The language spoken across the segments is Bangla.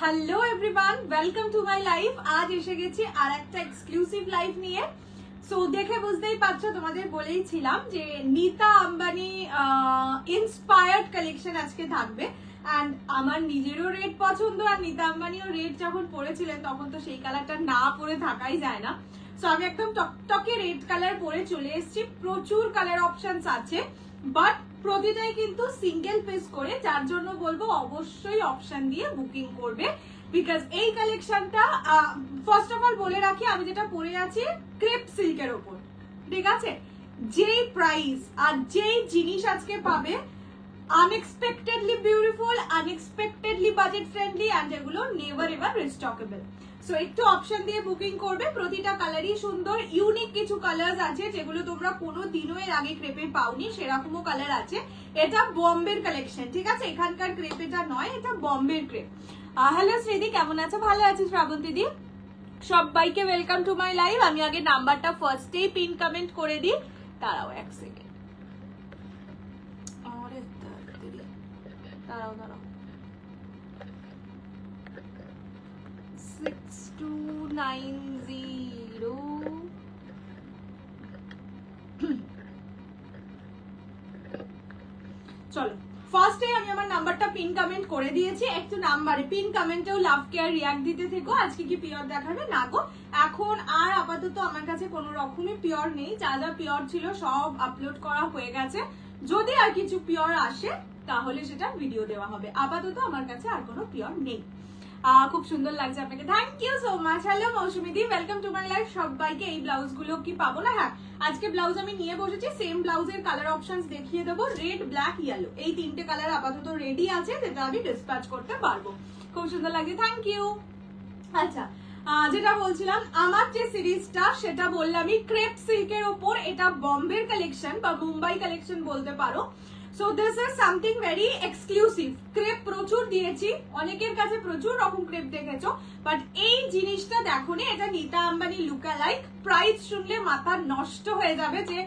Hello everyone, welcome to my life. আজ এসে গেছি আর একটা এক্সক্লুসিভ লাইফ নিয়ে। সো দেখে বুঝতেই পারছো, তোমাদের বলেই ছিলাম যে নীতা আম্বানি ইন্সপায়ার্ড কালেকশন আজকে থাকবে। অ্যান্ড আমার নিজেরও রেড পছন্দ, আর নীতা আম্বানিও রেড যখন পরেছিলেন তখন তো সেই কালারটা না পরে থাকাই যায় না। সো আমি একদম টকটকে রেড কালার পরে চলে এসেছি। প্রচুর কালার অপশনস আছে, বাট প্রতিটাই কিন্তু সিঙ্গেল পিস করে, যার জন্য বলবো অবশ্যই অপশন দিয়ে বুকিং করবে। বিকজ এই কালেকশনটা ফার্স্ট অফ অল বলে রাখি, আমি যেটা পরে আছি ক্রেপ সিল্কের ওপর, ঠিক আছে? যেই প্রাইস আর যেই জিনিস আজকে পাবে, unexpectedly beautiful, unexpectedly budget friendly, and এগুলো নেভার এভার রিস্টকেবল। সো একটু অপশন দিয়ে বুকিং করবে। প্রতিটা কালারই সুন্দর, ইউনিক কিছু কালার্স আছে যেগুলো তোমরা কোনো দিনও এর আগে ক্রেপে পাওনি, সেরকমও কালার আছে। এটা বম্বের কালেকশন, ঠিক আছে? এখানকার ক্রেপ এটা নয়, এটা বম্বের ক্রেপ। হ্যালো শ্রীদি, কেমন আছো? ভালো আছি শ্রাবণ দিদি। সবাইকে ওয়েলকাম টু মাই লাইভ। আমি আগে নাম্বারটা ফার্স্টেই পিন কমেন্ট করে দিই, দাঁড়াও এক সেকেন্ড। দাঁড়াও 6290। চলো, ফার্স্টে আমি আমার নাম্বারটা পিন কমেন্ট করে দিয়েছি। একটু নাম্বারে পিন কমেন্টেও লাভ কেয়ার রিয়াক্ট দিতে থেকো। আজকে কি পিওর দেখাবে? না গো, এখন আর আপাতত আমার কাছে কোনো রকমই পিওর নেই। যা যা পিওর ছিল সব আপলোড করা হয়ে গেছে। যদি আর কিছু পিওর আসে তাহলে সেটা ভিডিও দেওয়া হবে। আপাতত আমার কাছে আর কোনো পিওর নেই। খুব সুন্দর লাগছে আপনাকে, thank you so much. Hello Moushumi দি, ওয়েলকাম টু মাই লাইফ। সবাইকে এই ব্লাউজ গুলো কি পাবো না? হ্যাঁ, আজকে ব্লাউজ আমি নিয়ে বসেছি। সেম ব্লাউজের কালার অপশনস দেখিয়ে দেবো, রেড, ব্ল্যাক, ইয়েলো। এই তিনটে কালার আপাতত রেডি আছে, যেটা আমি ডিসপ্যাচ করতে পারবো। খুব সুন্দর লাগছে, থ্যাংক ইউ। আচ্ছা, যেটা বলছিলাম, আমার যে সিরিজটা সেটা বললামই ক্রেপ সিল্কের ওপর। এটা বম্বের কালেকশন বা মুম্বাই কালেকশন বলতে পারো। So this is something very exclusive. Crepe প্রচুর দিয়েছি, অনেকের কাছে প্রচুর রকম ক্রেপ দেখেছো, বাট এই জিনিসটা দেখো নি। এটা নীতা আম্বানি লুকালাইক। প্রাইস শুনলে মাথা নষ্ট হয়ে যাবে যে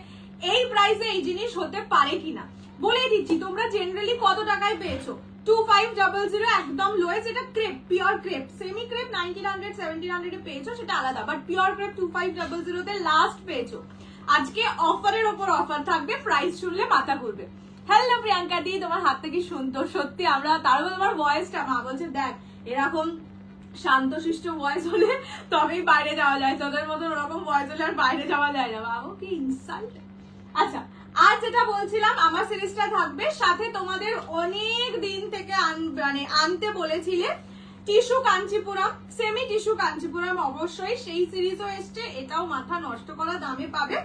এই প্রাইসে এই জিনিস হতে পারে কিনা। বলে দিচ্ছি, তোমরা জেনারেলি কত টাকায় পেয়েছো? 2500 একদম লোয়েস্ট। এটা crepe, pure crepe. Semi crepe 1900 1700 এ পেয়েছো, সেটা আলাদা, বাট পিওর ক্রেপ 2500 তে লাস্ট পেয়েছো। আজকে অফারের ওপর অফার থাকবে, প্রাইস শুনলে মাথা ঘুরবে। হ্যালো প্রিয়াঙ্কা দি, তোমার হাত থেকে শুনতো সত্যি আমরা, তার তোমার ভয়েসটা, মা বলছে দেখ এরকম শান্তশিষ্ট ভয়েস হলে তবেই বাইরে যাওয়া যায়, তোদের মতো ওরকম ভয়েস হলে আর বাইরে যাওয়া যায় না। বাবু কি ইনসাল্ট। আচ্ছা, আর যেটা বলছিলাম, আমার সিরিজটা থাকবে, সাথে তোমাদের অনেক দিন থেকে আনতে বলেছিলে tissue Kanchipuram, semi tissue Kanchipuram. অবশ্যই সেই সিরিজও এসছে, এটাও মাথা নষ্ট করা দামে পাবে।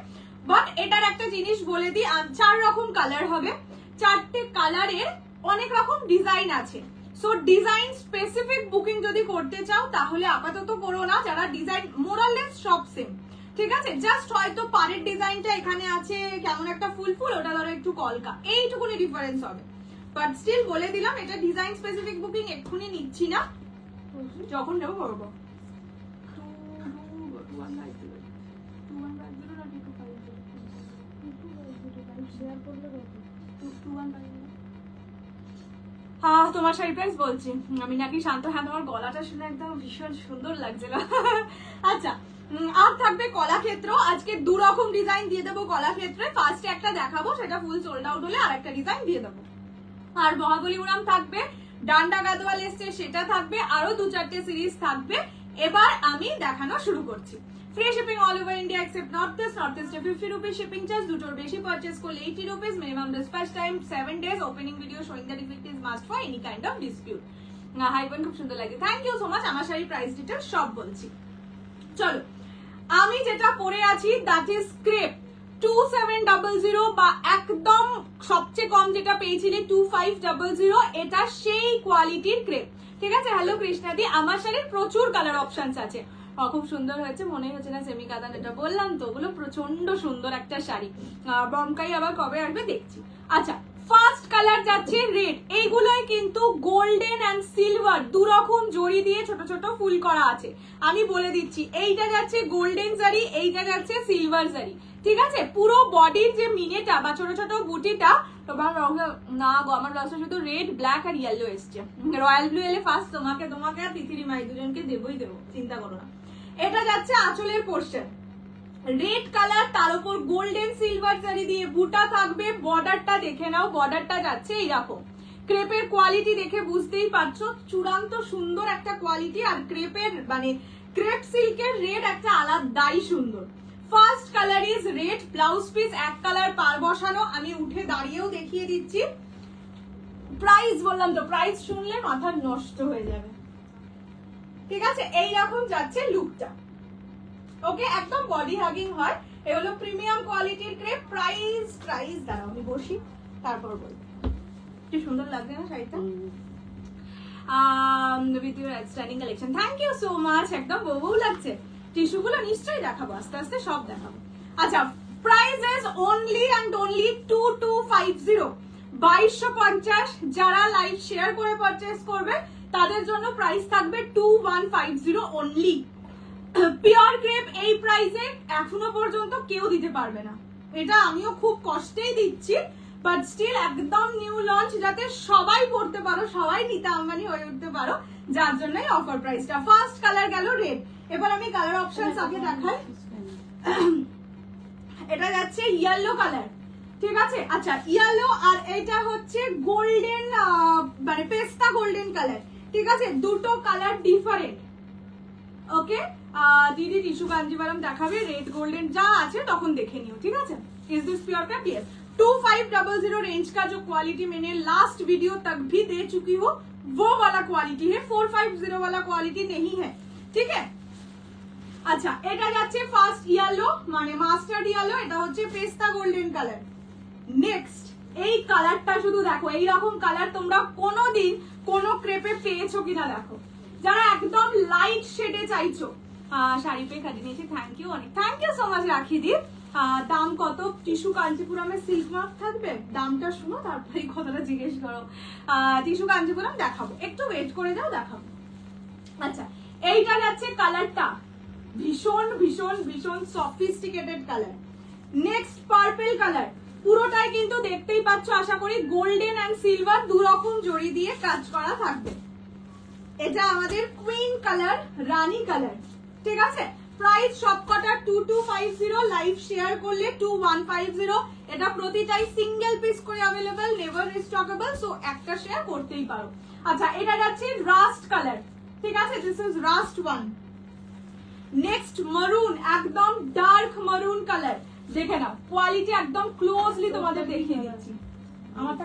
বাট এটার একটা জিনিস বলে দিই, 4 রকম কালার হবে। 4টে কালারের অনেক রকম ডিজাইন আছে। সো ডিজাইন স্পেসিফিক বুকিং যদি করতে চাও তাহলে আপাতত করো না, যারা ডিজাইন মোরালেস সব সেম, ঠিক আছে? জাস্ট হয়তো পাড়ের ডিজাইনটা এখানে আছে কেমন একটা ফুল ফুল, ওটা ধরো একটু কলকা, এইটুকুনি ডিফারেন্স হবে। বাট স্টিল বলে দিলাম, এটা ডিজাইন স্পেসিফিক বুকিং এক্ষুনি নিচ্ছি না, যখন নেবো করবো। হ্যাঁ, তোমার শাড়ি প্রাইস বলছি আমি নাকি শান্ত। হ্যাঁ, তোমার গলাটা শুনে একদম ভীষণ সুন্দর লাগছিল। আচ্ছা, আর থাকবে কলাক্ষেত্র। আজকে 2 রকম ডিজাইন দিয়ে দেবো কলাক্ষেত্রে। ফার্স্টে একটা দেখাবো, সেটা ফুল সোল্ড আউট হলে আর একটা ডিজাইন দিয়ে দেবো। আর মহাবলীপুরম থাকবে, ডান্ডা গাদোয়াল এসছে সেটা থাকবে, আরো 2-4টে সিরিজ থাকবে। এবার আমি দেখানো শুরু করছি। Free shipping all over India except north east. North ইস্টে 50 রুপিস শিপিং চার্জ। দুটোর বেশি পারচেস করলে 80 rupees. Minimum dispatch time 7 days। Opening video showing the defect is must for any kind of dispute. হাইপন খুব সুন্দর লাগে, থ্যাংক ইউ সো মাচ। আমার শাড়ির প্রাইস ডিটেল সব বলছি। চলো, আমি যেটা পরে আছি দ্যাট ইজ ক্রেপ 2700, বা একদম সবচেয়ে কম যেটা পেয়েছিলে 2500। এটা সেই কোয়ালিটির ক্রেপ, ঠিক আছে? হ্যালো কৃষ্ণাদি, আমার শাড়ির প্রচুর কালার অপশনস আছে। খুব সুন্দর হয়েছে, মনে হচ্ছে না সেমি কাতান, এটা বললাম তো, ওগুলো প্রচন্ড সুন্দর একটা শাড়ি। বমকাই আবার কবে আসবে দেখছি। আচ্ছা, ফার্স্ট কালার যাচ্ছে রেড, এইগুলোই কিন্তু গোল্ডেন অ্যান্ড সিলভার দুরকম জড়ি দিয়ে ছোট ছোট ফুল করা আছে। আমি বলে দিচ্ছি, এইটা যাচ্ছে গোল্ডেন জারি, এইটা যাচ্ছে সিলভার জারি, ঠিক আছে। পুরো বডির যে মিনেটা বা ছোট ছোট বুটিটা, তোমার না গো আমার ব্লাউজটা শুধু রেড, ব্ল্যাক আর ইয়েলো এসছে। রয়্যাল ব্লু এলে ফার্স্ট তোমাকে আর তিথিরি মাই দুজনকে দেবই দেবো, চিন্তা করো না। এটা যাচ্ছে আঁচলের পোর্শন, রেড কালার, তার উপর গোল্ডেন সিলভার জারি দিয়ে বুটা থাকবে। বর্ডারটা দেখে নাও, বর্ডারটা যাচ্ছে এইরকম। ক্রেপের কোয়ালিটি দেখে বুঝতেই পারছো, চূড়ান্ত সুন্দর একটা কোয়ালিটি। আর ক্রেপের মানে ক্রেপ সিল্কের রেড একটা আলাদাই সুন্দর। First colour is red, blouse piece এক কালার পার বসানো। আমি উঠে দাঁড়িয়েও দেখিয়ে দিচ্ছি। প্রাইস বললাম তো, প্রাইস শুনলে মাথা নষ্ট হয়ে যাবে, ঠিক আছে। এইরকম যাচ্ছে লুকটা, ওকে, একদম বডি হাগিং হয়। এ হলো প্রিমিয়াম কোয়ালিটির ক্রেপ। প্রাইস দাঁড়াও আমি বসি তারপর বলবো। কি সুন্দর লাগছে না শাড়িটা, with your outstanding collection, thank you so much, একদম বউ লাগছে। টিস্যুগুলো নিশ্চয়ই দেখাবো, আস্তে আস্তে সব দেখাবো। আচ্ছা, price is only and only 2250, 2250। যারা লাইভ শেয়ার করে পারচেজ করবে তাদের জন্য প্রাইস থাকবে 2150 অনলি। পিওর ক্রেপ এই প্রাইসে এখনো পর্যন্ত কেউ দিতে পারবে না, এটা আমিও খুব কষ্টেই দিচ্ছি, বাট স্টিল একদম নিউ লঞ্চ, যাতে সবাই পড়তে পারো, সবাই নিতে আম্বানি হয়ে উঠতে পারো, যার জন্যই অফার প্রাইসটা। ফার্স্ট কালার গেল রেড, এবার আমি কালার অপশনস আগে দেখাই। এটা যাচ্ছে ইয়েলো কালার, ঠিক আছে। আচ্ছা, ইয়েলো আর এটা হচ্ছে গোল্ডেন, মানে পেস্তা গোল্ডেন কালার, ঠিক আছে। দুটো কালার ডিফারেন্ট, ওকে। দিদি টিস্যু কাঞ্জিভারম দেখাবে, রেড গোल्डन যা আছে তখন দেখে নিও, ঠিক আছে। इज दिस प्योर का पीएस 2500 रेंज का जो क्वालिटी मैंने लास्ट वीडियो तक भी दे चुकी हूँ, वो वाला क्वालिटी है, 450 वाला क्वालिटी नहीं है, ठीक है। আচ্ছা, এটা যাচ্ছে ফার্স্ট ইয়েলো মানে মাস্টার্ড ইয়েলো, এটা হচ্ছে পেস্তা গোল্ডেন কালার। নেক্সট এই কালারটা শুধু দেখো, এই রকম কালার তোমরা কোনোদিন কোনো ক্রেপে পেয়েছো কিনা দেখো। যারা একদম লাইট শেডে চাইছো, শাড়ি পেয়ে কাজে নিয়েছে, থ্যাংক ইউ অনেক, থ্যাংক ইউ সো মাচ রাখি দি। দাম কত? টিস্যু কাঞ্চিপুরমে সিল্ক মার্ক থাকবে, দামটা শুনো তারপরে এই কথাটা জিজ্ঞেস করো। টিস্যু কাঞ্চিপুরম দেখাবো, একটু ওয়েট করে যাও, দেখাবো। আচ্ছা, এইটা যাচ্ছে কালারটা ভীষণ ভীষণ ভীষণ sophisticated colour. Next purple colour, পুরোটাই কিন্তু দেখতেই পাচ্ছ আশা করি গোল্ডেন এন্ড সিলভার দু রকম জড়ি দিয়ে কাজ করা থাকবে। এটা আমাদের কুইন কালার, রানী কালার, ঠিক আছে। প্রাইস সবকটা 2250, লাইভ শেয়ার করলে 2150। এটা প্রতিটাই সিঙ্গেল পিস করে अवेलेबल, নেভার রিস্টকেবল, সো একটা শেয়ার করতেই পারো। আচ্ছা, এটা যাচ্ছে রাস্ট কালার, ঠিক আছে, this is rust one. Next maroon, একদম ডার্ক মারুন কালার, দেখে নাও কোয়ালিটি একদম ক্লোজলি তোমাদের দেখিয়ে দিচ্ছি। আমারটা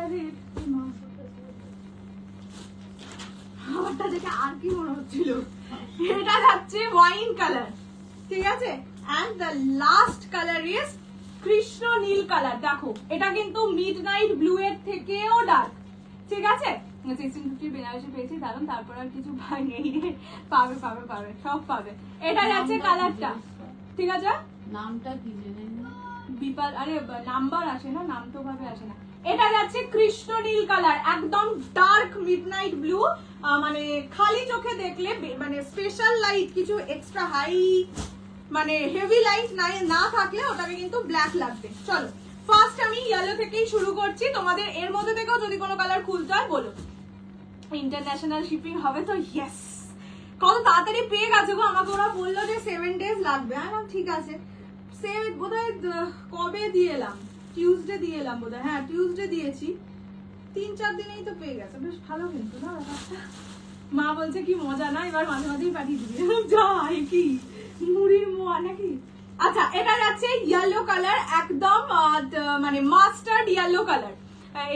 দেখে আর কি মনে হচ্ছিল, এটা যাচ্ছে ওয়াইন কালার, ঠিক আছে। And the last colour is কৃষ্ণ নীল কালার। দেখো এটা কিন্তু মিডনাইট ব্লু এর থেকেও ডার্ক, ঠিক আছে। 1650 বেনারসি পেয়েছি, দারুন, তারপর আর কিছু নেই রে, পাবে পাবে পাবে, সব পাবে। এটা যাচ্ছে কালারটা, ঠিক আছে। নামটা কি জানেন? বিপাল, আরে নাম্বার আসে না, নাম তো ভাবে আসে না। এটা যাচ্ছে কৃষ্ণ নীল কালার, একদম ডার্ক মিডনাইট ব্লু, মানে খালি চোখে দেখলে মানে স্পেশাল লাইট কিছু এক্সট্রা হাই মানে হেভি লাইট না থাকলে ওটাকে কিন্তু ব্ল্যাক লাগবে। চলো ফার্স্ট আমি ইয়েলো থেকেই শুরু করছি, তোমাদের এর মধ্যে থেকেও যদি কোনো কালার খুলতে হয় বলো। ইন্টারন্যাশনাল শিপিং হবে তো, ইয়েস। কত তাড়াতাড়ি পেয়ে গেছে গো, আমাকে ওরা বললো যে 7 days লাগবে। হ্যাঁ ঠিক আছে, সে বোধহয় কবে দিয়ে এলাম, টিউসডে দিয়ে এলাম বোধহয়, হ্যাঁ টিউসডে দিয়েছি, 3-4 দিনেই তো পেয়ে গেছে, বেশ ভালো কিন্তু না ব্যাপারটা। মা বলছে কি মজা না, এবার মাঝে মাঝেই পাঠিয়ে দিবি, যাই কি মুড়ির মোয়া নাকি। আচ্ছা, এটা যাচ্ছে ইয়েলো কালার, একদম মানে মাস্টার্ড ইয়েলো কালার।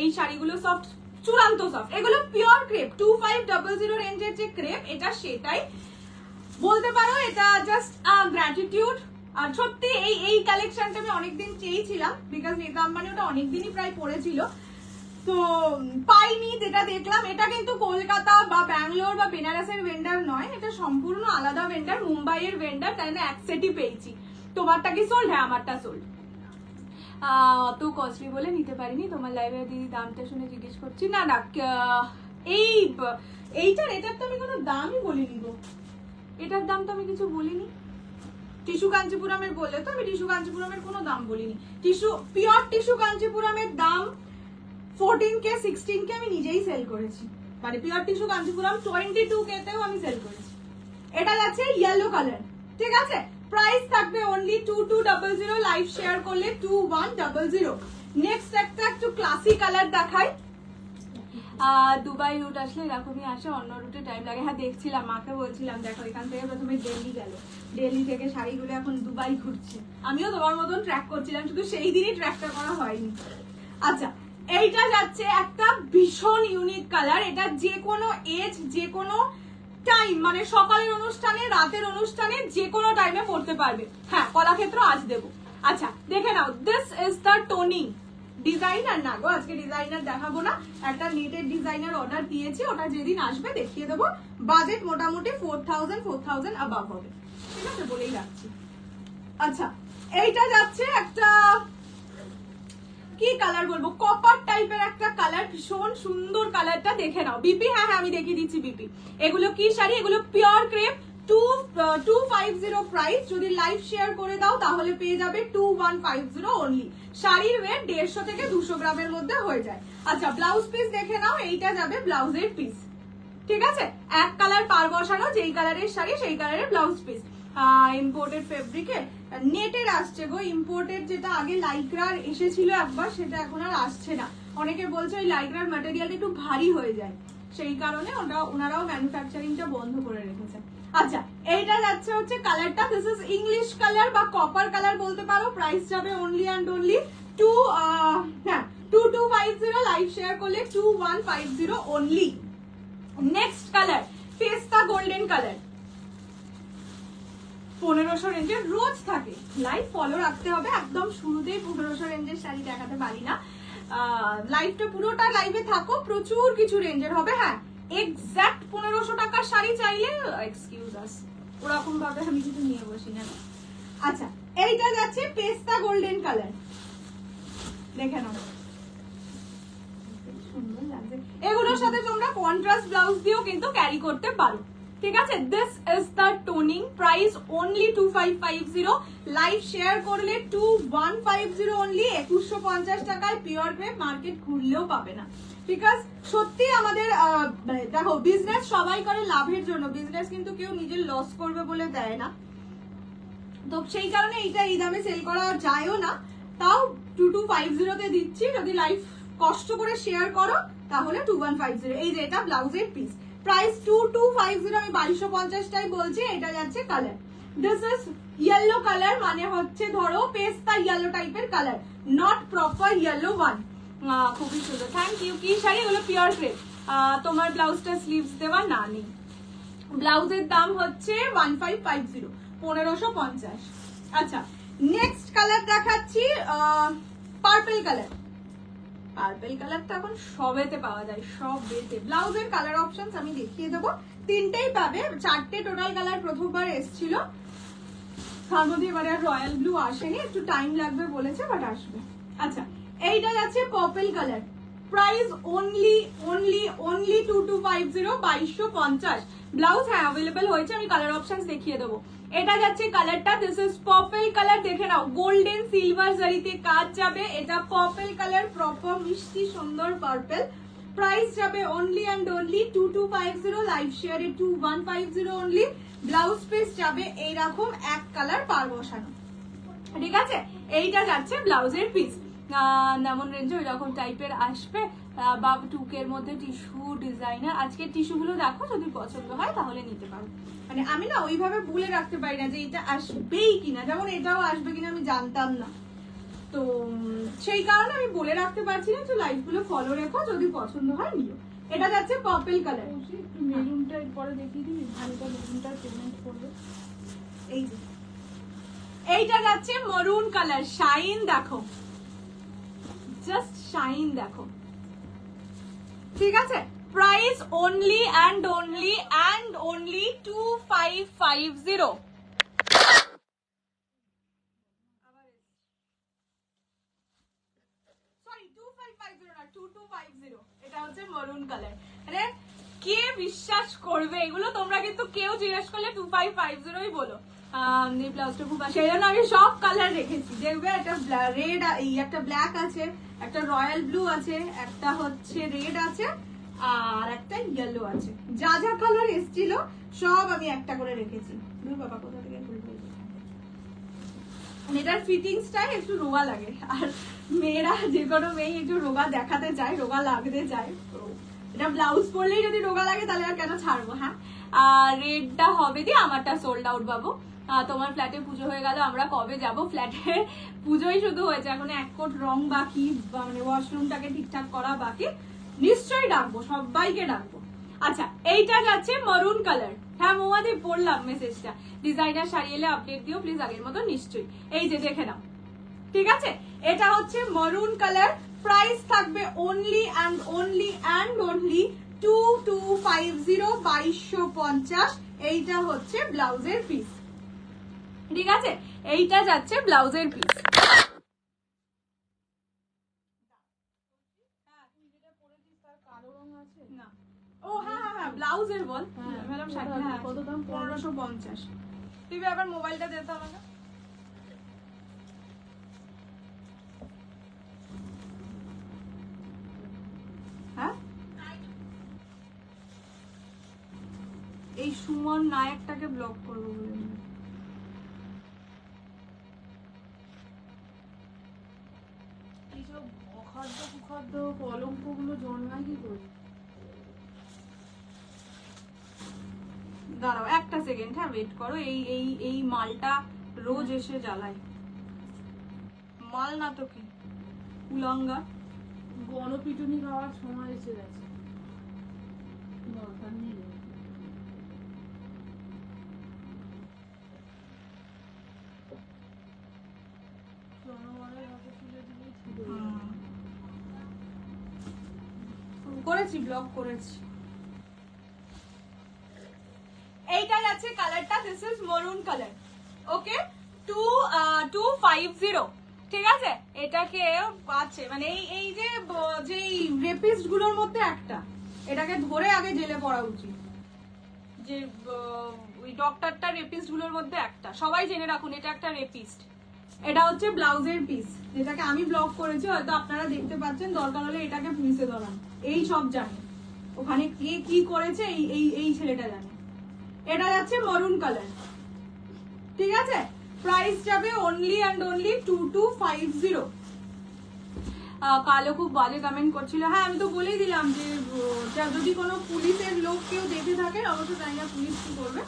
এই শাড়িগুলো সফট, চূড়ান্ত সফট, এগুলো পিওর ক্রেপ। 2500 রেঞ্জের যে ক্রেপ, এটা সেটাই বলতে পারো, এটা জাস্ট গ্র্যাটিটিউড। আর সত্যি এই কালেকশনটা আমি অনেকদিন চেয়েছিলাম, বিকজ নেতা আম্বানি ওটা অনেকদিনই প্রায় পড়েছিল, তো পাইনি। যেটা দেখলাম এটা কিন্তু কলকাতা বা ব্যাঙ্গালোর বা বেনারসের ভেন্ডার নয়, এটা সম্পূর্ণ আলাদা ভেন্ডার, মুম্বাইয়ের ভেন্ডার, তাই না। এক সেটই পেয়েছি। তোমারটা কি সোল্ড? হ্যাঁ আমারটা সোল্ড। অত কস্টলি বলে নিতে পারিনি। তোমার লাইভে দিদি দামটা শুনে জিজ্ঞেস করছি। না না, এটার তো আমি কোনো দামই বলিনি গো, এটার দাম তো আমি কিছু বলিনি। টিস্যু কাঞ্চিপুরমের বললে তো আমি টিস্যু কাঞ্চিপুরমের কোনো দাম বলিনি। পিওর টিস্যু কাঞ্চিপুরমের দাম 14K 16K আমি নিজেই সেল করেছি, মানে পিওর টিস্যু কাঞ্চিপুরম 22K তেও আমি সেল করেছি। এটা যাচ্ছে ইয়েলো কালার, ঠিক আছে? প্রাইস থাকবে অনলি 2200, লাইভ শেয়ার করলে 2100। নেক্সট একটা একটু ক্লাসি কালার দেখাই। দুবাই রুট আসলে এরকমই আসে, অন্য রুটে টাইম লাগে। হ্যাঁ দেখছিলাম, মাকে বলছিলাম দেখো এখান থেকে প্রথমে দিল্লি গেল, দিল্লি থেকে শাড়িগুলো এখন দুবাই ঘুরছে। আমিও তোমার মতন ট্র্যাক করছিলাম, শুধু সেই দিনই ট্র্যাকটা করা হয়নি। আচ্ছা, এইটা যাচ্ছে একটা ভীষণ ইউনিক কালার। এটা যে কোনো এজ, যে কোনো টাইম, মানে সকালের অনুষ্ঠানে, রাতের অনুষ্ঠানে, যে কোনো টাইমে পড়তে পারবে। হ্যাঁ, কলাক্ষেত্র আজ দেবো। আচ্ছা দেখে নাও, this is the toning. Designer না গো, আজকে ডিজাইনার দেখাবো না, একটা নেটের ডিজাইনার অর্ডার দিয়েছি, ওটা যেদিন আসবে দেখিয়ে দেবো। বাজেট মোটামুটি 4000 অ্যাবাভ হবে, ঠিক আছে, বলেই রাখছি। আচ্ছা, এইটা যাচ্ছে একটা কি কালার বলবো, কপার টাইপের একটা কালার, ভীষণ সুন্দর কালারটা, দেখে নাও। বিপি, হ্যাঁ হ্যাঁ আমি দেখিয়ে দিচ্ছি বিপি। এগুলো কি শাড়ি? এগুলো পিওর ক্রেপ, 2250 প্রাইস। যদি লাইভ শেয়ার করে দাও তাহলে পেয়ে যাবে 2150 অনলি। শাড়ির ওয়েট 150 থেকে 200 গ্রামের মধ্যে হয়ে যায়। আচ্ছা, ব্লাউজ পিস দেখে নাও, এইটা যাবে ব্লাউজের পিস, ঠিক আছে? এক কালার পার বসানো, যেই কালারের শাড়ি সেই কালারের ব্লাউজ পিস। ইম্পোর্টেড ফেব্রিকে নেটের আসছে গো, ইম্পোর্টেড যেটা আগে লাইক্রার এসেছিল একবার, সেটা এখন আর আসছে না। অনেকে বলছে ওই লাইক্রার ম্যাটেরিয়ালটা একটু ভারী হয়ে যায়, সেই কারণে ওনারাও ম্যানুফ্যাকচারিংটা বন্ধ করে রেখেছে। আচ্ছা, এইটা যাচ্ছে হচ্ছে কালারটা, দিস ইজ ইংলিশ কালার বা কপার কালার বলতে পারো। প্রাইস যাবে only and only 2250, live share করলে 2150 অনলি। নেক্সট কালার পেস্তা গোল্ডেন কালার, 1500 রেঞ্জের রোজ থাকে, লাইভ ফলো রাখতে হবে। একদম শুরুতেই 1500 রেঞ্জের শাড়ি দেখাতে পারি না, লাইভটা পুরোটা লাইভে থাকো, প্রচুর কিছু রেঞ্জের হবে। হ্যাঁ, এক্সাক্ট 1500 টাকার শাড়ি চাইলে এক্সকিউজ আস, ওরকম ভাবে আমি কিছু নিয়ে বসি না। আচ্ছা, এইটা যাচ্ছে পেস্তা গোল্ডেন কালার, দেখে নাও, সুন্দর লাগছে। এগুলোর সাথে তোমরা কন্ট্রাস্ট ব্লাউজ দিয়েও কিন্তু ক্যারি করতে পারো, ঠিক আছে? This is the toning, price only 2550, live share করলে 2150 অনলি। 2150 টাকায় পিওর ক্রেপ, মার্কেট ঘুরলেও পাবে না। ঠিক আছে, সত্যি আমাদের দেখো, বিজনেস সবাই করে লাভের জন্য, বিজনেস কিন্তু কেউ নিজের লস করবে বলে দেয় না, তো সেই কারণে এইটা এই দামে সেল করা যায়ও না। তাও 2250 তে দিচ্ছি, যদি লাইভ কষ্ট করে শেয়ার করো তাহলে 2150। এই যে এটা ব্লাউজের পিস, প্রাইস 2250, আমি 2250 টাই বলছি। এটা যাচ্ছে colour, this is yellow colour, মানে হচ্ছে ধরো পেস্তা ইয়েলো টাইপের colour, not proper yellow one. খুবই সুন্দর, থ্যাংক ইউ। কি শাড়ি? এগুলো পিওর ক্রেপ। তোমার ব্লাউজটা স্লিভস দেওয়া না নেই। ব্লাউজের দাম হচ্ছে 1550, 1550। আচ্ছা, নেক্সট কালার দেখাচ্ছি পার্পল কালার। পার্পল কালারটা এখন সবেতে পাওয়া যায়, সব বেতে। ব্লাউজের কালার অপশনস আমি দেখিয়ে দেবো, তিনটেই পাবে, চারটে টোটাল কালার প্রথমবার এসেছিল, তার মধ্যে এবারে আর রয়্যাল ব্লু আসেনি, একটু টাইম লাগবে বলেছে, বাট আসবে। আচ্ছা, এইটা যাচ্ছে purple colour, price only 2250, 2250। Blouse হ্যাঁ অ্যাভেলেবেল হয়েছে, আমি কালার অপশনস দেখিয়ে দেবো। এটা যাচ্ছে কালারটা, দিস ইজ পার্পল কালার, দেখে নাও, গোল্ডেন সিলভার জারিতে কাজ যাবে। এটা পার্পল কালার, প্রপার মিষ্টি সুন্দর পার্পল। প্রাইস যাবে অনলি অ্যান্ড অনলি 2250, লাইভ শেয়ারে 2150 অনলি। ব্লাউজ পিস যাবে এইরকম এক কালার পার বসানো, ঠিক আছে? এইটা যাচ্ছে ব্লাউজের পিস, যেমন রেঞ্জে ওই রকম টাইপের আসবে, বা টুকের মধ্যে টিস্যু ডিজাইনার। আজকে টিস্যুগুলো দেখো, যদি পছন্দ হয় তাহলে নিতে পারো। মানে আমি না ওইভাবে বলে রাখতে পারি না যে এটা আসবেই কিনা, যেমন এটাও আসবে কিনা আমি জানতাম না, তো সেই কারণে আমি বলে রাখতে পারছি না। তো লাইভ গুলো ফলো রেখো, যদি পছন্দ হয় নিও। এটা যাচ্ছে পার্পল কালার, মেরুনটা পরে দেখিয়ে দিবি, ভালোটা মেরুনটা পেমেন্ট করবে। এই যে এইটা যাচ্ছে মরুন কালার, শাইন দেখো, জাস্ট শাইন দেখো, ঠিক আছে? Price only and only 2550। এটা হচ্ছে মরুন কালার। মানে কে বিশ্বাস করবে এগুলো? তোমরা কিন্তু কেউ জিজ্ঞেস করলে 2550ই বলো। এই ব্লাউজটা খুব সেই জন্য আমি সব কালার রেখেছি। দেখবে একটা রেড, একটা ব্ল্যাক আছে, একটা রয়্যাল ব্লু আছে, একটা হচ্ছে রেড আছে, আর একটা ইয়েলো আছে। যা যা কালার এসেছিল সব আমি একটা করে রেখেছি। বাবা কোথা থেকে এটার ফিটিংসটাই একটু রোগা লাগে, আর মেয়েরা যে কোনো মেয়ে একটু রোগা দেখাতে চায়, রোগা লাগতে চায়। তো এটা ব্লাউজ পরলেই যদি রোগা লাগে তাহলে আর কেন ছাড়বো। হ্যাঁ, আর রেডটা হবে দিয়ে আমারটা সোল্ড আউট পাবো। তোমার ফ্ল্যাটে পুজো হয়ে গেল, আমরা কবে যাব? ফ্ল্যাটে পুজোই শুধু হয়েছে, এখন এক কোট রং বাকি, মানে ওয়াশরুমটাকে ঠিকঠাক করা বাকি। নিশ্চয়ই ডাকবো, সবাইকে ডাকবো। আচ্ছা, এইটা যাচ্ছে মারুন কালার। হ্যাঁ মৌমাদি, পড়লাম মেসেজটা। ডিজাইনার শাড়ি এলে আপডেট দিও প্লিজ, আগের মতো নিশ্চয়ই। এই যে দেখে নাও, ঠিক আছে? এটা হচ্ছে মারুন কালার। প্রাইস থাকবে অনলি অ্যান্ড অনলি 2250, 2250। এইটা হচ্ছে ব্লাউজের পিস, ঠিক আছে? এইটা যাচ্ছে ব্লাউজের পিস। না, ও হ্যাঁ হ্যাঁ ব্লাউজের বল ম্যাডাম। কত দাম? 1550। তুই আবার মোবাইলটা দিতে আমাকে। হ্যাঁ, এই সুমন নায়কটাকে ব্লক করবো বলে এইসব অখাদ্য কুখাদ্য কলঙ্কগুলো জন্মায় কি করে? দাঁড়াও একটা সেকেন্ড, হ্যাঁ ওয়েট করো। এই এই এই মালটা রোজ এসে জ্বালায়। মাল না তো কি, উলঙ্গা। গণপিটুনি খাওয়ার সময় এসে গেছে, দরকার নেই। জনগণের হাতে তুলে দিলেই ছিল। করেছি, ব্লক করেছি। এইটা যাচ্ছে কালারটা, দিস ইজ মরুন কালার। ওকে, 2250, ঠিক আছে? এটাকে আছে মানে এই যে রেপিস্ট গুলোর মধ্যে একটা, এটাকে ধরে আগে জেলে পড়া উচিত। যে ওই ডক্টরটা রেপিস্ট গুলোর মধ্যে একটা, সবাই জেনে রাখুন এটা একটা রেপিস্ট। এটা হচ্ছে ব্লাউজের পিস, যেটাকে আমি ব্লক করেছি, হয়তো আপনারা দেখতে পাচ্ছেন। দরকার হলে এটাকে পুলিশে ধরান, এই সব জানে ওখানে কে কি করেছে, এই ছেলেটা জানে। এটা যাচ্ছে মরুন কালার, ঠিক আছে? প্রাইস যাবে অনলি অ্যান্ড অনলি 2250। কালো খুব বাজে কমেন্ট করছিল। হ্যাঁ আমি তো বলেই দিলাম যে যদি কোনো পুলিশের লোক কেউ দেখে থাকে, অবশ্য জানি না পুলিশ কি করবে।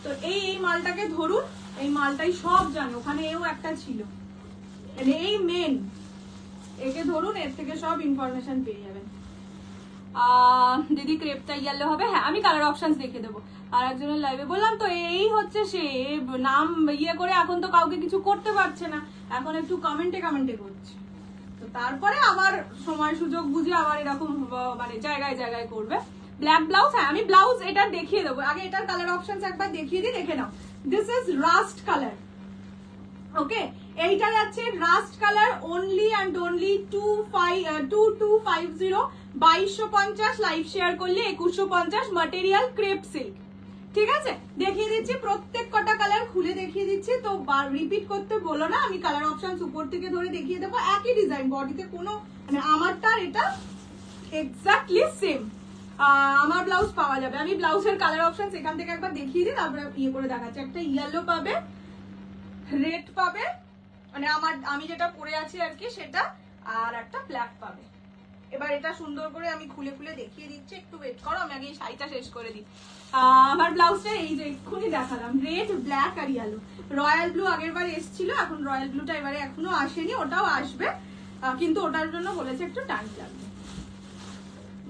তো এই মালটাকে ধরুন, এই মালটাই সব জানে, ওখানে এও একটা ছিল, এই মেন। একে ধরুন, এর থেকে সব ইনফরমেশন পেয়ে যাবেন। দিদি ক্রেপটা ইয়েলো হবে? হ্যাঁ আমি কালার অপশনস দেখে দেবো। আর একজনের লাইভে বললাম তো, এই হচ্ছে সে নাম ইয়ে করে এখন তো কাউকে কিছু করতে পারছে না, এখন একটু কমেন্টে করছে। তো তারপরে আবার সময় সুযোগ বুঝে আবার এরকম মানে জায়গায় জায়গায় করবে। ব্ল্যাক ব্লাউজ, হ্যাঁ আমি ব্লাউজ এটা দেখিয়ে দেবো। আগে এটার কালার অপশনস একবার দেখিয়ে দিই, দেখে নাও। This is rust colour. Okay, এইটা যাচ্ছে rust colour, only and only 2250, 2250। Live share করলে 2150। ম্যাটেরিয়াল ক্রেপ সিল্ক, ঠিক আছে? দেখিয়ে দিচ্ছি প্রত্যেক কটা কালার খুলে দেখিয়ে দিচ্ছি, তো রিপিট করতে বলো না। আমি কালার অপশনস উপর থেকে ধরে দেখিয়ে দেবো। একই ডিজাইন, বডিতে কোনো মানে আমারটা এটা এক্স্যাক্টলি সেম। আমার ব্লাউজ পাওয়া যাবে। আমি ব্লাউজের কালার অপশনস এখান থেকে একবার দেখিয়ে দিই, তারপরে ইয়ে করে দেখাচ্ছি। একটা ইয়েলো পাবে, রেড পাবে, মানে আমি যেটা পরে আছি আর কি সেটা, আর একটা ব্ল্যাক পাবে। এবার এটা সুন্দর করে আমি খুলে খুলে দেখিয়ে দিচ্ছি, একটু ওয়েট করো, আমি আগে এই শাড়িটা শেষ করে দিই। আমার ব্লাউজটা এই যে এক্ষুনি দেখালাম, রেড, ব্ল্যাক আর ইয়েলো। রয়্যাল ব্লু আগের বার এসেছিল, এখন রয়্যাল ব্লুটা এবারে এখনো আসেনি, ওটাও আসবে, কিন্তু ওটার জন্য বলেছে একটু টাইম লাগবে।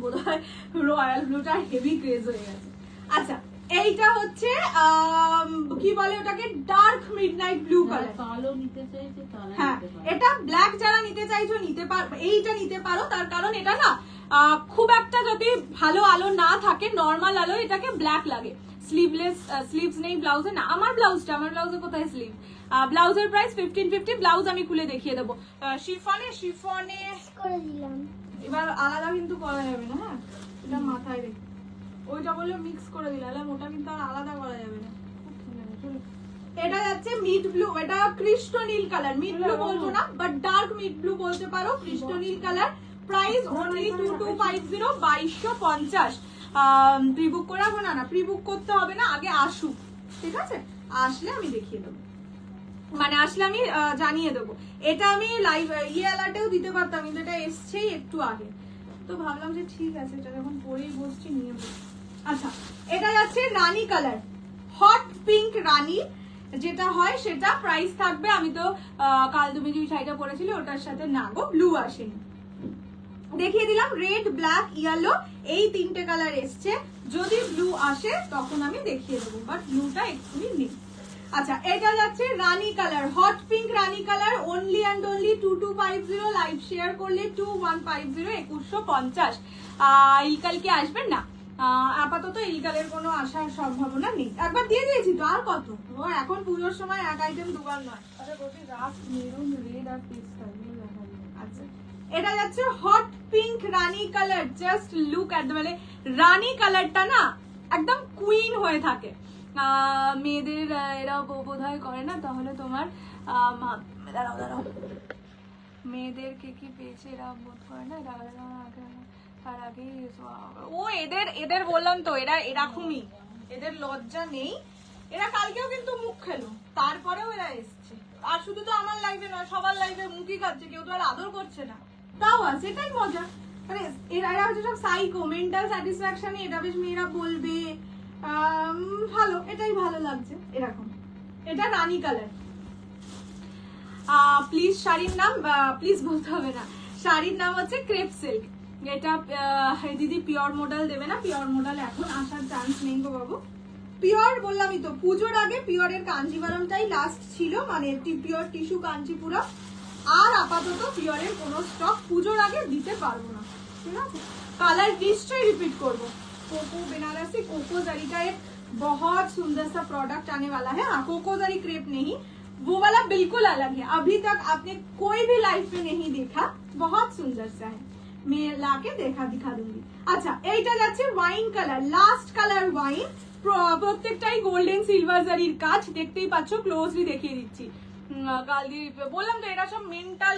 বোধহয় রয়্যাল ব্লুটা হেভি ক্রেজ হয়ে গেছে। আচ্ছা, এইটা হচ্ছে কি বলে ওটাকে, ডার্ক মিডনাইট ব্লু কালার। কালো নিতে চাইছে, হ্যাঁ এটা ব্ল্যাক যারা নিতে চাইছো নিতে পারো, এইটা নিতে পারো। তার কারণ এটা না খুব একটা যদি ভালো আলো না থাকে, নর্মাল আলো এটাকে ব্ল্যাক লাগে। স্লিভলেস, স্লিভস নেই ব্লাউজে। না আমার ব্লাউজে কোথায় স্লিভ? ব্লাউজের প্রাইস 1550। ব্লাউজ আমি খুলে দেখিয়ে দেবো। শিফনে করে দিলাম, এবার আলাদা কিন্তু করা যাবে না, হ্যাঁ এটা মাথায় রেখে। ওইটা বললে মিক্স করে দিলে, ওটা কিন্তু আর আলাদা করা যাবে না। এটা যাচ্ছে মিড ব্লু, এটা কৃষ্ণ নীল কালার, মিড ব্লু বলবো না বাট ডার্ক মিড ব্লু বলতে পারো, কৃষ্ণ নীল কালার। Price only 2250, 2250। প্রিবুক করে রাখবো? না প্রিবুক করতে হবে না, আগে আসুক, ঠিক আছে? আসলে আমি দেখিয়ে দেবো, মানে আসলে আমি জানিয়ে দেবো। এটা আমি লাইভ অ্যালার্টেও দিতে পারতাম, কিন্তু এটা এসছেই একটু আগে, তো ভাবলাম যে ঠিক আছে এটা যখন পরেই বসছি নিয়ে বসছি। আচ্ছা, এটা যাচ্ছে রানী কালার, হট পিঙ্ক রানী যেটা হয় সেটা। প্রাইস থাকবে, আমি তো কাল তুমি যে শাড়িটা পরেছিলে ওটার সাথে না গো ব্লু আসেনি, দেখিয়ে দিলাম। রেড, ব্ল্যাক, ইয়েলো এই তিনটে কালার এসছে, যদি ব্লু আসে তখন আমি দেখিয়ে দেবো, বাট ব্লুটা এক্ষুনি নেই। আচ্ছা, এটা যাচ্ছে রানী colour, hot pink rani colour, only and only 2250। Live share করলে 2150, 2150। ইলকাল কি আসবেন না? আপাতত ইলকালের কোনো আসার সম্ভাবনা নেই, একবার দিয়ে দিয়েছি তো, আর কত? ও এখন পুজোর সময় এক আইটেম দুবার নয়। আচ্ছা, এটা যাচ্ছে hot pink rani colour, just look at, মানে রানী কালারটা না একদম কুইন হয়ে থাকে। মেয়েদের এরা বোধ হয় করে না, তাহলে তোমার দাঁড়াও মেয়েদের কি পেয়েছে এরা বোধ করে না, তার আগে ও এদের বললাম তো, এরা এরকমই, এদের লজ্জা নেই। এরা কালকেও কিন্তু মুখ খেলো, তারপরেও এরা এসছে। আর শুধু তো আমার লাইফে নয়, সবার লাইফে মুখই খাচ্ছে, কেউ তো আর আদর করছে না, তাও আছে, এটাই মজা। মানে এরা হচ্ছে সব সাইকো, মেন্টাল স্যাটিসফ্যাকশনে এটা বেশ মেয়েরা বলবে ভালো, এটাই ভালো লাগছে এরকম। এটা রানী কালার। প্লিজ শাড়ির নাম, প্লিজ বলতে হবে না, শাড়ির নাম হচ্ছে ক্রেপ সিল্ক। এটা দিদি পিওর মডেল দেবে না, পিওর মডেল এখন আসার চান্স নেই গো বাবু। পিওর বললামই তো, পুজোর আগে পিওরের কাঞ্জিভারমটাই লাস্ট ছিল, মানে পিওর টিস্যু কাঞ্জিপুরম। আর আপাতত পিওরের কোনো স্টক পুজোর আগে দিতে পারবো না, ঠিক আছে? কালার নিশ্চয়ই रिपीट করবো। कोको बनारसी कोको जरी का एक बहुत सुंदर सा प्रोडक्ट आने वाला है। हाँ, कोको जरी क्रेप नहीं, वो वाला बिल्कुल अलग है, अभी तक आपने कोई भी लाइफ में नहीं देखा, बहुत सुंदर सा है, मैं लाके दिखा दूंगी। अच्छा, এইটা যাচ্ছে wine colour, last colour wine, প্রত্যেকটাই গোল্ডেন সিলভার জারির কাজ, দেখতেই পাচ্ছ, ক্লোজলি দেখিয়ে দিচ্ছি। কালদি বললাম তো এরা সব মেন্টাল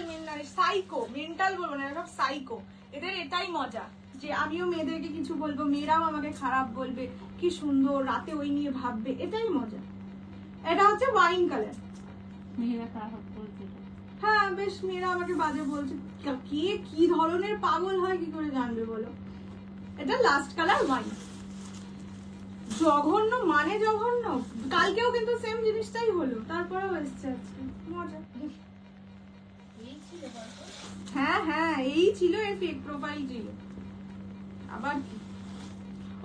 সাইকো, মেন্টাল বলবো না, এরা সব সাইকো, এদের এটাই মজা যে আমিও মেয়েদেরকে কিছু বলবো, মেয়েরাও আমাকে খারাপ বলবে, কি সুন্দর রাতে ওই নিয়ে ভাববে, এটাই মজা। এটা হচ্ছে ওয়াইন কালার, মেয়েরা খারাপ বলছে, হ্যাঁ বেশ মেয়েরা আমাকে বাজে বলছে, কে কি ধরনের পাগল হয় কি করে জানবে বলো। এটা লাস্ট কালার ওয়াইন, জঘন্য মানে জঘন্য, কালকেও কিন্তু সেম জিনিসটাই হলো, তারপরেও এসছে আজকে, মজা। হ্যাঁ হ্যাঁ, এই ছিল এর ফেক প্রোফাইল ছিল, আবার কি।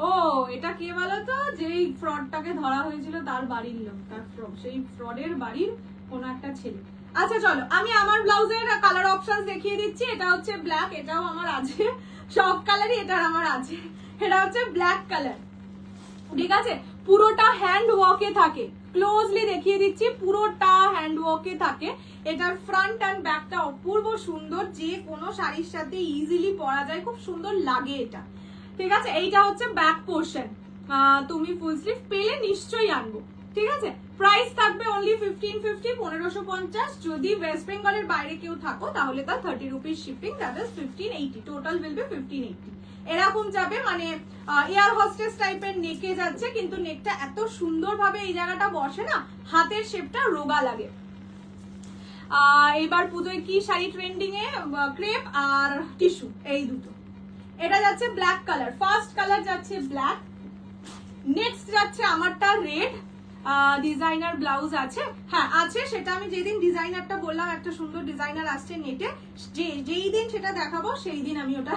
ও এটা কে বলো তো, যেই ফ্রডটাকে ধরা হয়েছিল তার বাড়ির লোক, তার সেই ফ্রডের বাড়ির কোন একটা ছেলে। আচ্ছা চলো, আমি আমার ব্লাউজের কালার অপশন দেখিয়ে দিচ্ছি। এটা হচ্ছে ব্ল্যাক, এটাও আমার আছে, সব কালারই এটা আমার আছে। এটা হচ্ছে ব্ল্যাক কালার, ঠিক আছে? পুরোটা হ্যান্ড ওয়ার্কে থাকে, ক্লোজলি দেখিয়ে দিচ্ছি, পুরোটা হ্যান্ড ওয়ার্কে থাকে। এটার ফ্রন্ট এন্ড ব্যাকটা অপূর্ব সুন্দর, যে কোনো শাড়ির সাথে ইজিলি পরা যায়, খুব সুন্দর লাগে এটা, ঠিক আছে? এইটা হচ্ছে ব্যাক পোর্শন, তুমি ফুল স্লিভ পেলে নিশ্চয়ই আনবো, ঠিক আছে? প্রাইস থাকবে অনলি 1550, 1550। যদি ওয়েস্ট বেঙ্গলের বাইরে কেউ থাকো তাহলে তার 30 rupees shipping, that is 1580, total will be 1580। এরকম যাবে, মানে এয়ার হোস্টেস টাইপের নেকে যাচ্ছে, কিন্তু নেকটা এত সুন্দর ভাবে এই জায়গাটা বসে না, হাতের শেপটা রোগা লাগে। এবার পুজোয় কি শাড়ি ট্রেন্ডিং এ, ক্রেপ আর টিস্যু, এই দুটো। এটা যাচ্ছে ব্ল্যাক কালার, ফার্স্ট কালার যাচ্ছে ব্ল্যাক, নেক্সট যাচ্ছে আমারটা রেড। ডিজাইনার ব্লাউজ আছে, হ্যাঁ আছে, সেটা আমি যেদিন ডিজাইনারটা বললাম একটা সুন্দর ডিজাইনার আসছে নেটে, যেই দিন সেটা দেখাবো সেই দিন আমি ওটা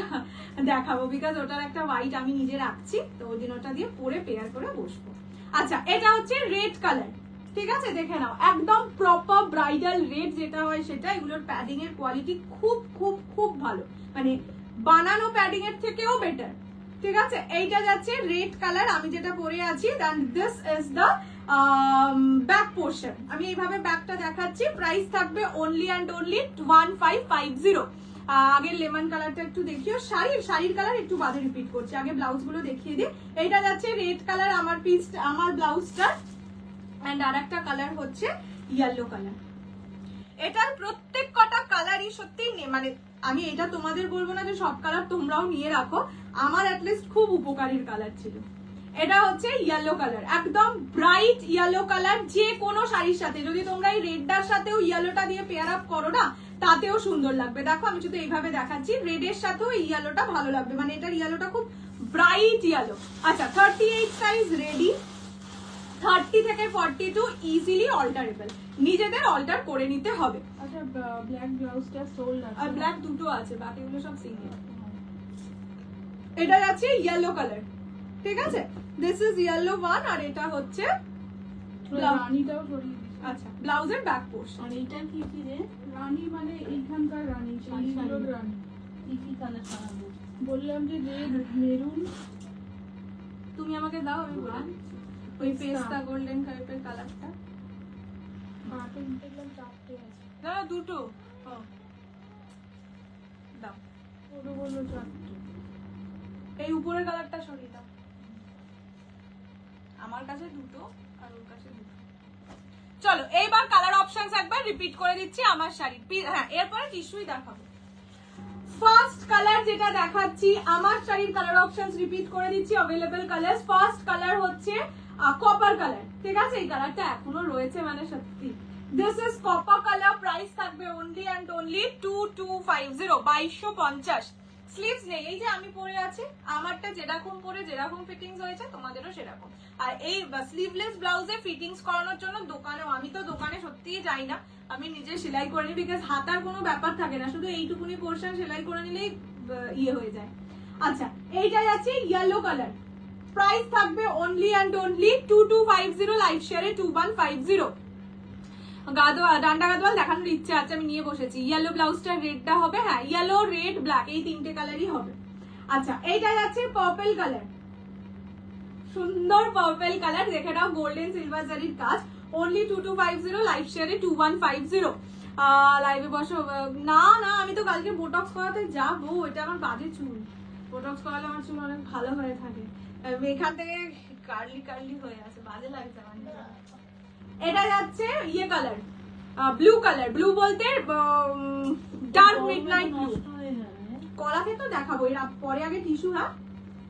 দেখাবো, বিকজ ওটার একটা হোয়াইট আমি নিজে রাখছি, তো ওই দিন ওটা দিয়ে পরে পেয়ার করে বসবো। আচ্ছা, এটা হচ্ছে রেড কালার, ঠিক আছে? দেখে নাও, একদম প্রপার ব্রাইডাল রেড যেটা হয় সেটা। এগুলোর প্যাডিং এর কোয়ালিটি খুব খুব খুব ভালো, মানে বানানো প্যাডিং এর থেকেও বেটার, ঠিক আছে? এইটা যাচ্ছে রেড কালার, আমি যেটা পরে আছি, then this is the back portion. আমি এইভাবে ব্যাকটা দেখাচ্ছি। প্রাইস থাকবে অনলি অ্যান্ড অনলি 1550। আগে লেমন কালারটা একটু দেখিও। শাড়ির কালার একটু বাদে রিপিট করছি, আগে ব্লাউজ গুলো দেখিয়ে দিই। এইটা যাচ্ছে রেড কালার আমার ব্লাউজটা, এন্ড আর একটা কালার হচ্ছে ইয়েলো কালার। এটার প্রত্যেক কটা কালারই সত্যি মানে আমি এটা তোমাদের বলবো না যে সব কালার তোমরাও নিয়ে রাখো, আমার অ্যাটলিস্ট খুব উপকারীর কালার ছিল। এটা হচ্ছে ইয়েলো কালার, একদম ব্রাইট ইয়েলো কালার। যে কোনো শাড়ির সাথে যদি তোমরা এই রেডটার সাথেও ইয়েলোটা দিয়ে পেয়ার আপ করো না, তাতেও সুন্দর লাগবে। দেখো আমি শুধু এইভাবে দেখাচ্ছি, রেডের সাথেও এই ইয়েলোটা ভালো লাগবে, মানে এটার ইয়েলোটা খুব ব্রাইট ইয়েলো। আচ্ছা 38 সাইজ রেডি, 30 থেকে 42 ইজিলি অল্টারেবল, নিজেদের অল্টার করে নিতে হবে। আচ্ছা ব্ল্যাক ব্লাউজটা সোল্ড আছে, আর ব্ল্যাক দুটো আছে, বাকিগুলো সব সিঙ্গেল। এটা আছে ইয়েলো কালার, ঠিক আছে, দিস ইজ ইয়েলো ওয়ান। আর এটা হচ্ছে রানীটাও সরিয়ে দিচ্ছি। আচ্ছা ব্লাউজের ব্যাক পোর্শন। আর এটা কি কি রে? রানী মানে এইখানকার রানী, সেইগুলোর রানী। কি কি কালার বানাবো? বললাম যে রেড, মেরুন, তুমি আমাকে দাও, আমি বলি ওই পেস্তা গোল্ডেন টাইপের কালারটা। বাটন দেখলাম 4টে আছে, না না দুটো। ও দাও, ওটা বললো 4টে। এই উপরের কালারটা সরিয়ে দাও, আমার কাছে দুটো আর ওর কাছে দুটো। চলো এইবার কালার অপশনস একবার রিপিট করে দিচ্ছি আমার শাড়ি। হ্যাঁ এরপরে টিস্যুই দেখাবো। ফার্স্ট কালার যেটা দেখাচ্ছি আমার শাড়ির কালার অপশনস রিপিট করে দিচ্ছি, अवेलेबल কালার। ফার্স্ট কালার হচ্ছে কপার কালার, ঠিক আছে, এই কালারটা এখনো রয়েছে মানে সত্যি। This is copper colour, price থাকবে অনলি এন্ড অনলি 2250, 2250। স্লিভস নেই, এই যে আমি পরে আছি, আমারটা যেরকম পরে যেরকম ফিটিংস হয়েছে তোমাদেরও সেরকম। আর এই স্লিভলেস ব্লাউজে ফিটিংস করানোর জন্য দোকানেও, আমি তো দোকানে সত্যিই যাই না, আমি নিজে সেলাই করে নিই, বিকজ হাতার কোনো ব্যাপার থাকে না, শুধু এইটুকুনি পোর্শন সেলাই করে নিলেই ইয়ে হয়ে যায়। আচ্ছা এইটাই আছে ইয়েলো কালার, প্রাইস থাকবে অনলি এন্ড অনলি 2250, লাইভ শেয়ারে 2150। ডান্ডা গাদোয়াল দেখানোর ইচ্ছে আছে, আমি নিয়ে বসেছি। ইয়েলো ব্লাউজটা রেডটা হবে, হ্যাঁ ইয়েলো রেড ব্ল্যাক এই তিনটে কালারই হবে। আচ্ছা এইটাই আছে পার্পল কালার, সুন্দর পার্পল কালার, দেখে নাও গোল্ডেন সিলভার জারির কাজ, অনলি 2250, লাইভ শেয়ারে 2150। লাইভে বসো। না না আমি তো কালকে বোটক্স করাতে যাবো, এটা আমার বাজে চুল, বোটক্স করালে আমার চুল অনেক ভালো হয়ে থাকে, এখান থেকে কার্লি কার্লি হয়ে আছে, বাজে লাগছে আমার। এটা যাচ্ছে ইয়ে কালার, ব্লু কালার, ব্লু বলতে ডার্ক মিডনাইট ব্লু। নষ্ট হয়ে যাবে। কলাকে তো দেখাবো এর পরে, আগে টিস্যু। হ্যাঁ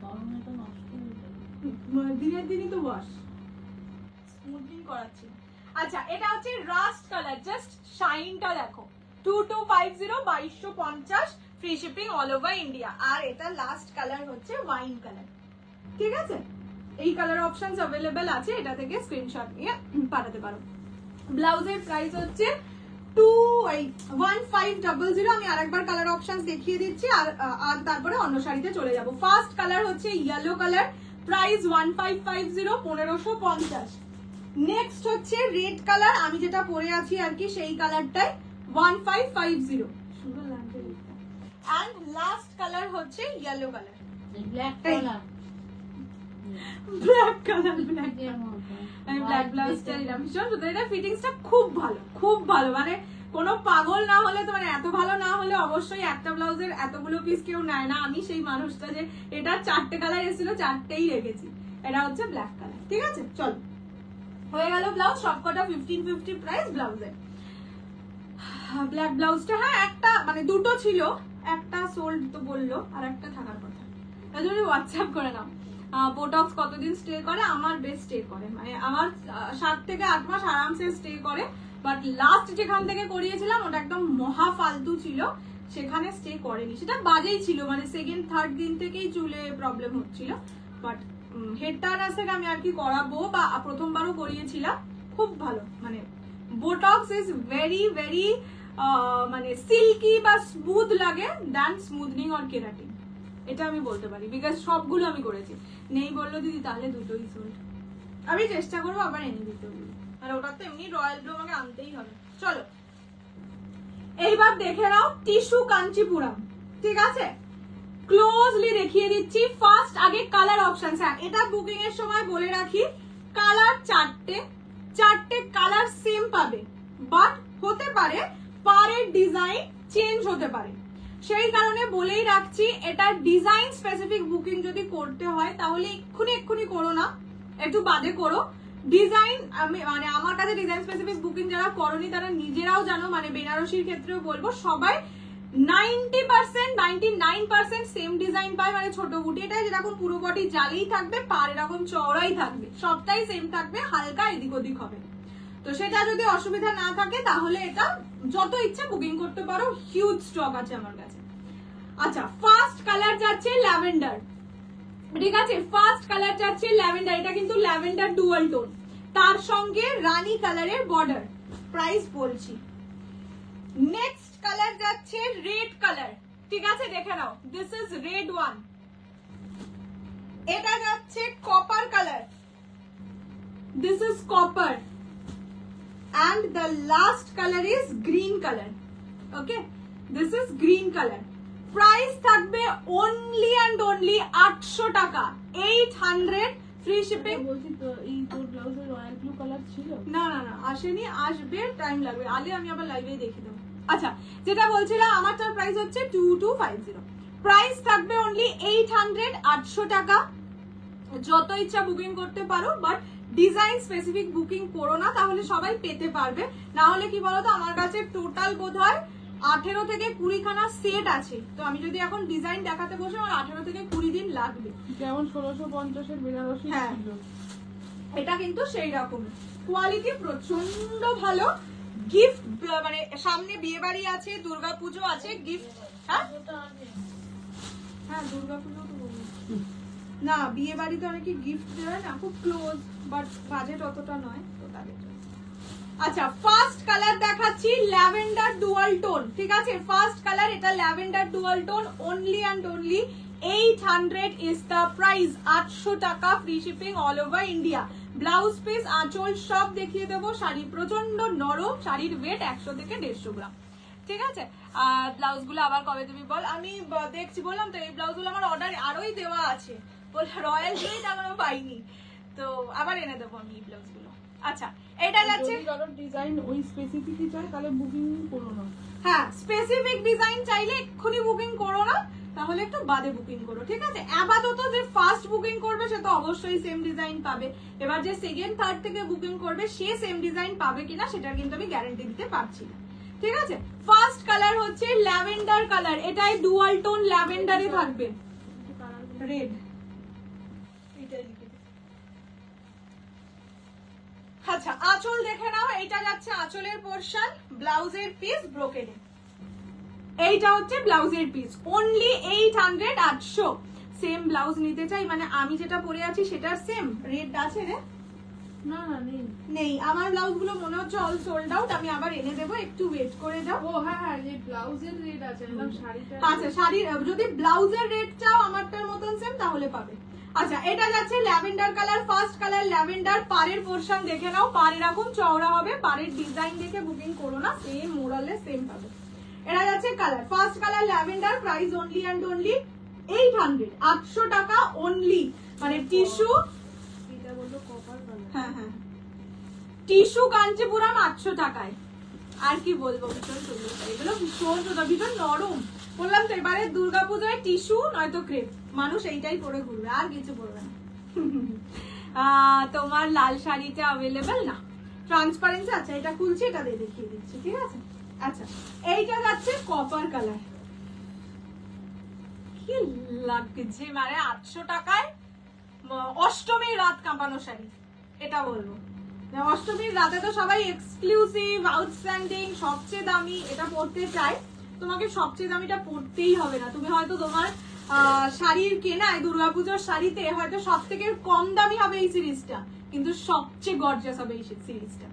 গরমে তো নষ্ট হয়ে যাবে। দিনের দিনই তো ওয়াশ, স্মুথনিং করাচ্ছি। আচ্ছা এটা হচ্ছে রাস্ট কালার, জাস্ট শাইনটা দেখো, 2250, 2250, free shipping all over India. আর এটা লাস্ট কালার হচ্ছে ওয়াইন কালার, ঠিক আছে, এই কালার অপশনস अवेलेबल আছে, এটা থেকে স্ক্রিনশট নিয়ে পাঠাতে পারো। ব্লাউজের প্রাইস হচ্ছে 1500। আমি আরেকবার কালার অপশনস দেখিয়ে দিচ্ছি, আর তারপরে অন্য শাড়িতে চলে যাব। ফার্স্ট কালার হচ্ছে ইয়েলো কালার, প্রাইস 1550, 1550। নেক্সট হচ্ছে রেড কালার, আমি যেটা পরে আছি আর কি সেই কালারটাই 1550, সুন্দর লাগছে। এন্ড লাস্ট কালার হচ্ছে yellow colour, black colour, black colour, black. এর মতো আমি ব্ল্যাক ব্লাউজটা নিলাম, ভীষণ সুন্দর, এটা ফিটিংসটা খুব ভালো, খুব ভালো, মানে কোনো পাগল না হলে তো, মানে এত ভালো না হলে অবশ্যই একটা ব্লাউজের এতগুলো পিস কেউ নেয় না। আমি সেই মানুষটা যে এটা 4টে কালার এসেছিল, 4টেই রেখেছি। এটা হচ্ছে ব্ল্যাক কালার, ঠিক আছে। চলো হয়ে গেল ব্লাউজ, সবকটা 1550 প্রাইস ব্লাউজের। ব্ল্যাক ব্লাউজটা, হ্যাঁ একটা মানে দুটো ছিল, একটা সোল্ড তো বললো, আর একটা থাকার কথা, তাই জন্য হোয়াটসঅ্যাপ করে নাও। বোটক্স কতদিন স্টে করে? আমার বেশ স্টে করে, মানে আমার 7 থেকে 8 মাস আরামসে স্টে করে। বাট লাস্ট যেখান থেকে করিয়েছিলাম ওটা একদম মহা ফালতু ছিল, সেখানে স্টে করেনি, সেটা বাজেই ছিল, মানে সেকেন্ড থার্ড দিন থেকেই চুলে প্রবলেম হচ্ছিল। বাট হেড টার্নার্স থেকে আমি আর কি করাবো, বা প্রথমবারও করিয়েছিলাম, খুব ভালো, মানে বোটক্স ইজ ভেরি ভেরি মানে সিল্কি বা স্মুথ লাগে দেন স্মুথনিং অর কেরাটিন, এটা আমি বলতে পারি, বিকজ সবগুলো আমি করেছি। নেই বললো দিদি, তাহলে দুটোই সোল্ড। আমি চেষ্টা করবো আবার এনে দিতে, আর ওটা তো এমনি রয়্যাল ব্লু আমাকে আনতেই হবে। চলো এইবার দেখে নাও টিস্যু কাঞ্চিপুরম, ঠিক আছে, ক্লোজলি দেখিয়ে দিচ্ছি। ফার্স্ট আগে কালার অপশন, হ্যাঁ এটা বুকিং এর সময় বলে রাখি, কালার 4টে কালার সেম পাবে, বাট হতে পারে পারের ডিজাইন চেঞ্জ হতে পারে। সেই কারণে বলেই রাখছি, এটা ডিজাইন স্পেসিফিক বুকিং যদি করতে হয় তাহলে এক্ষুনি করো না, একটু বাদে করো। ডিজাইন মানে আমার কাছে ডিজাইন স্পেসিফিক বুকিং যারা করনি তারা নিজেরাও জানো, মানে বেনারসির ক্ষেত্রেও বলবো সবাই 90% 99% সেম ডিজাইন পায়, মানে ছোট বুটি এটা যেরকম পুরো বডি জালিই থাকবে, পার এরকম চওড়াই থাকবে, সবটাই সেম থাকবে, হালকা এদিক ওদিক হবে। তো সেটা যদি অসুবিধা না থাকে তাহলে এটা যত ইচ্ছা বুকিং করতে পারো, হিউজ স্টক আছে আমার কাছে। আচ্ছা, ফার্স্ট কালার যাচ্ছে ল্যাভেন্ডার, ঠিক আছে, ফার্স্ট কালার যাচ্ছে ল্যাভেন্ডার, এটা কিন্তু ল্যাভেন্ডার ডুয়াল টোন, তার সঙ্গে রানী কালারের বর্ডার, প্রাইস বলছি। নেক্সট কালার যাচ্ছে রেড কালার, ঠিক আছে, দেখে নাও, দিস ইজ রেড ওয়ান। এটা যাচ্ছে copper colour, this is copper, and the last color is green color. Okay, this is green color. Price থাকবে only and only 800 টাকা, 800, free shipping। বলছি তো এই তোর ব্লাউজে রয়্যাল ব্লু কালার ছিল? না না না, আসেনি, আসবে, টাইম লাগবে, আলে আমি আবার লাইভেই দেখে দেবো। আচ্ছা, যেটা বলছিলাম আমারটার প্রাইস হচ্ছে 2250, প্রাইস থাকবে only 800, 800 টাকা। যত ইচ্ছা বুকিং করতে পারো, বাট ডিজাইন স্পেসিফিক বুকিং করো না, তাহলে সবাই পেতে পারবে। না হলে কি বলতো, আমার কাছে টোটাল বোধহয় 18 থেকে 20 খানা সেট আছে, তো আমি যদি এখন ডিজাইন দেখাতে বসে আমার 18 থেকে 20 দিন লাগবে। যেমন 1650 এর বেনারসি হ্যাঁ। ছিল, এটা কিন্তু সেই রকম কোয়ালিটি, প্রচন্ড ভালো। গিফট মানে সামনে বিয়ে বাড়ি আছে, দুর্গাপুজো আছে, গিফট। হ্যাঁ হ্যাঁ, দুর্গাপুজো তো বলবো না, বিয়ে বাড়িতে অনেকে গিফট দেয় না, খুব ক্লোজ, বাট বাজেট অতটা নয়, তো তাদের জন্য। আচ্ছা, ফার্স্ট কালার দেখাচ্ছি ল্যাভেন্ডার ডুয়াল টোন, ঠিক আছে, ফার্স্ট কালার, এটা lavender dual tone, only and only 800 is the price, 800 টাকা, free shipping all over India. Blouse piece, আঁচল সব দেখিয়ে দেবো। শাড়ি প্রচন্ড নরম, শাড়ির ওয়েট 100 থেকে 150 গ্রাম, ঠিক আছে। আর ব্লাউজ গুলো আবার কবে তুমি বল, আমি দেখছি, বললাম তো এই ব্লাউজ গুলো আমার অর্ডার আরোই দেওয়া আছে, রয়্যাল ব্লুই এখনো পাইনি, তো আবার এনে দেবো আমি এই ব্লাউজ গুলো। আচ্ছা, এটা যাচ্ছে, যদি কারোর ডিজাইন ওই স্পেসিফিকই চাই তাহলে বুকিং করো না। হ্যাঁ, স্পেসিফিক ডিজাইন চাইলে এক্ষুনি বুকিং করো না, তাহলে একটু বাদে বুকিং করো, ঠিক আছে। আপাতত যে ফার্স্ট বুকিং করবে সে তো অবশ্যই সেম ডিজাইন পাবে, এবার যে সেকেন্ড থার্ড থেকে বুকিং করবে সে সেম ডিজাইন পাবে কিনা সেটার কিন্তু আমি গ্যারান্টি দিতে পারছি না, ঠিক আছে। ফার্স্ট কালার হচ্ছে ল্যাভেন্ডার কালার, এটাই ডুয়াল টোন ল্যাভেন্ডারে থাকবে, রেড। আচ্ছা, আঁচল দেখে নাও, এইটা যাচ্ছে আঁচলের পোরশন, ব্লাউজের পিস ব্রোকেডে, এইটা হচ্ছে ব্লাউজের পিস, অনলি 800, 800। সেম ব্লাউজ নিতে চাই, মানে আমি যেটা পরে আছি সেটার সেম রেট আছে রে? না না নেই, নেই, আমার ব্লাউজ গুলো মনে হচ্ছে অল সোল্ড আউট, আমি আবার এনে দেবো, একটু ওয়েট করে যাও। ও হ্যাঁ হ্যাঁ, যে ব্লাউজের রেট আছে, একদম শাড়িটা। আচ্ছা, শাড়ির যদি ব্লাউজের রেট চাও আমারটার মতন সেম তাহলে পাবে। আচ্ছা, এটা যাচ্ছে lavender colour, first colour lavender, পাড়ের পোরশন দেখে নাও, পাড় এরকম চওড়া হবে, পাড়ের ডিজাইন দেখে বুকিং করো না, সেম মোরালে সেম পাবে। এটা যাচ্ছে colour, first colour lavender, price only and only 800, 800 টাকা অনলি, মানে টিস্যু, এটা বললো কপার কালার। হ্যাঁ হ্যাঁ, টিস্যু কাঞ্চিপুরম 800 টাকায়। আর কি বলবো, ভীষণ সুন্দর, এগুলো ভীষণ সুন্দর, ভীষণ নরম। বললাম তো এবারে দুর্গাপূজায় টিস্যু নয়তো ক্রেপ, মানুষ এইটাই পরে ঘুরবে, আর কিছু পরবে না। তোমার লাল শাড়িটা অ্যাভেলেবেল না, ট্রান্সপারেন্সি। আচ্ছা, এটা খুলছি, এটা দিয়ে দেখিয়ে দিচ্ছি, ঠিক আছে। আচ্ছা, এইটা যাচ্ছে কপার কালার, কি লাগছে, মানে 800 টাকায় অষ্টমীর রাত কাঁপানো শাড়ি, এটা বলবো। অষ্টমীর রাতে তো সবাই এক্সক্লুসিভ, আউটস্ট্যান্ডিং, সবচেয়ে দামি এটা পড়তে চায়, তোমাকে সবচেয়ে দামিটা পড়তেই হবে না। তুমি হয়তো তোমার শাড়ির কেনায়, দুর্গাপুজোর শাড়িতে হয়তো সব থেকে কম দামি হবে এই সিরিজটা, কিন্তু সবচেয়ে গর্জাস হবে এই সিরিজটা।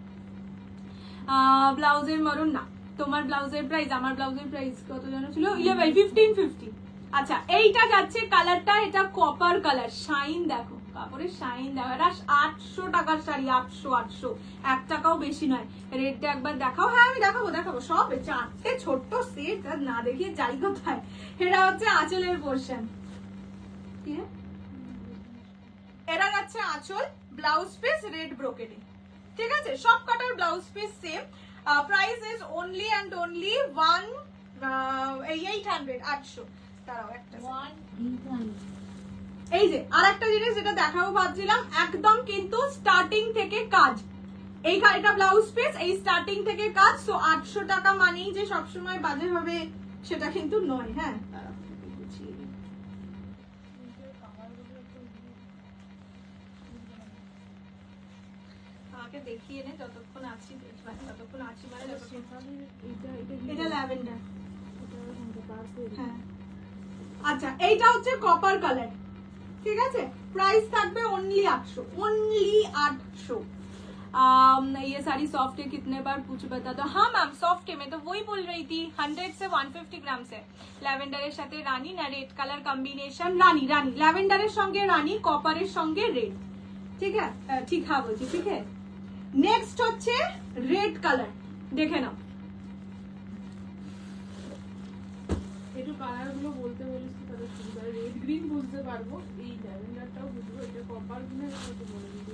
ব্লাউজের মরণ না, তোমার ব্লাউজের প্রাইস, আমার ব্লাউজের প্রাইস কত জানো ছিল, 1550। আচ্ছা, এইটা যাচ্ছে কালারটা, এটা কপার কালার, শাইন দেখো, কাপড়ের শাইন দেখো, এটা 800 টাকার শাড়ি, 800, 800, 1 টাকাও বেশি নয়। রেটটা একবার দেখাও। হ্যাঁ, আমি দেখাবো সব, 4টে ছোট্ট সেট, না দেখিয়ে যাই কোথায়। এটা হচ্ছে আঁচলের পোরশন, এটা যাচ্ছে আঁচল, ব্লাউজ পিস রেড ব্রোকেডে, ঠিক আছে, সব কটার blouse piece same. Price is only and only এই 800 800 তারাও একটা ওয়ান এইট এই যে আরেকটা জিনিস যেটা দেখাবো ভাবছিলাম, একদম কিন্তু স্টার্টিং থেকে কাজ। এই এটা ব্লাউজ পিস, এই স্টার্টিং থেকে কাজ। সো 800 টাকা মানেই যে সবসময় বাজে হবে সেটা কিন্তু নয়। হ্যাঁ, আমাকে দেখিয়ে নে যতক্ষণ আছি, যতক্ষণ আছি মানে এটা ল্যাভেন্ডার। হ্যাঁ, আচ্ছা এইটা হচ্ছে কপার কালার, ঠিক আছে। प्राइस থাকবে ओनली 800, ओनली 800। ये साड़ी सॉफ्ट है, कितने बार पूछ बता दो। हाँ मैम सॉफ्ट है, मैं तो वही बोल रही थी 100 से 150 গ্রাম से। ল্যাভেন্ডারের সাথে রানী না রেড কালার কম্বিনেশন, রানী রানী ল্যাভেন্ডারের সঙ্গে রানী, কপারের সঙ্গে রেড, ঠিক আছে। ঠিক হ্যাঁ বলছি, ঠিক আছে। নেক্সট হচ্ছে রেড কালার, দেখে নাও। একটু কালার গুলো বলতে বলিস তো তাহলে সুবিধা। রেড গ্রিন বুঝতে পারবো, এই ল্যাভেন্ডারটাও বুঝবো, এটা কপার গুলো একটু বলে দিতে।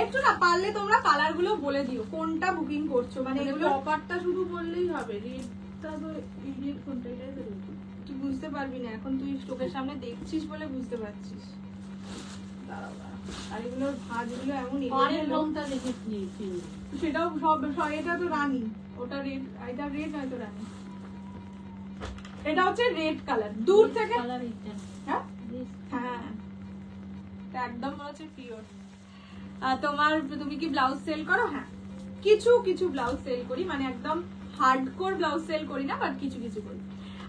একটু না পারলে তোমরা কালার গুলো বলে দিও কোনটা বুকিং করছো, মানে এগুলো কপারটা শুধু বললেই হবে, রেডটা তো এই রেড কোনটা, এটাই তো রেড। তুই বুঝতে পারবি না, এখন তুই চোখের সামনে দেখছিস বলে বুঝতে পারছিস। দাঁড়াও দাঁড়াও, আর এগুলোর ভাঁজগুলো এমন পরের রংটা দেখে নিয়েছি। সেটাও সব এটা তো রানী, ওটা রেড, এটা রেড নয়তো রানী। এটা হচ্ছে রেড কালার, দূর থেকে কালার এটা। হ্যাঁ হ্যাঁ, এটা একদম মনে হচ্ছে পিওর। তোমার তুমি কি ব্লাউজ সেল করো? হ্যাঁ, কিছু কিছু ব্লাউজ সেল করি, মানে একদম হার্ডকোর ব্লাউজ সেল করি না, বাট কিছু কিছু করি।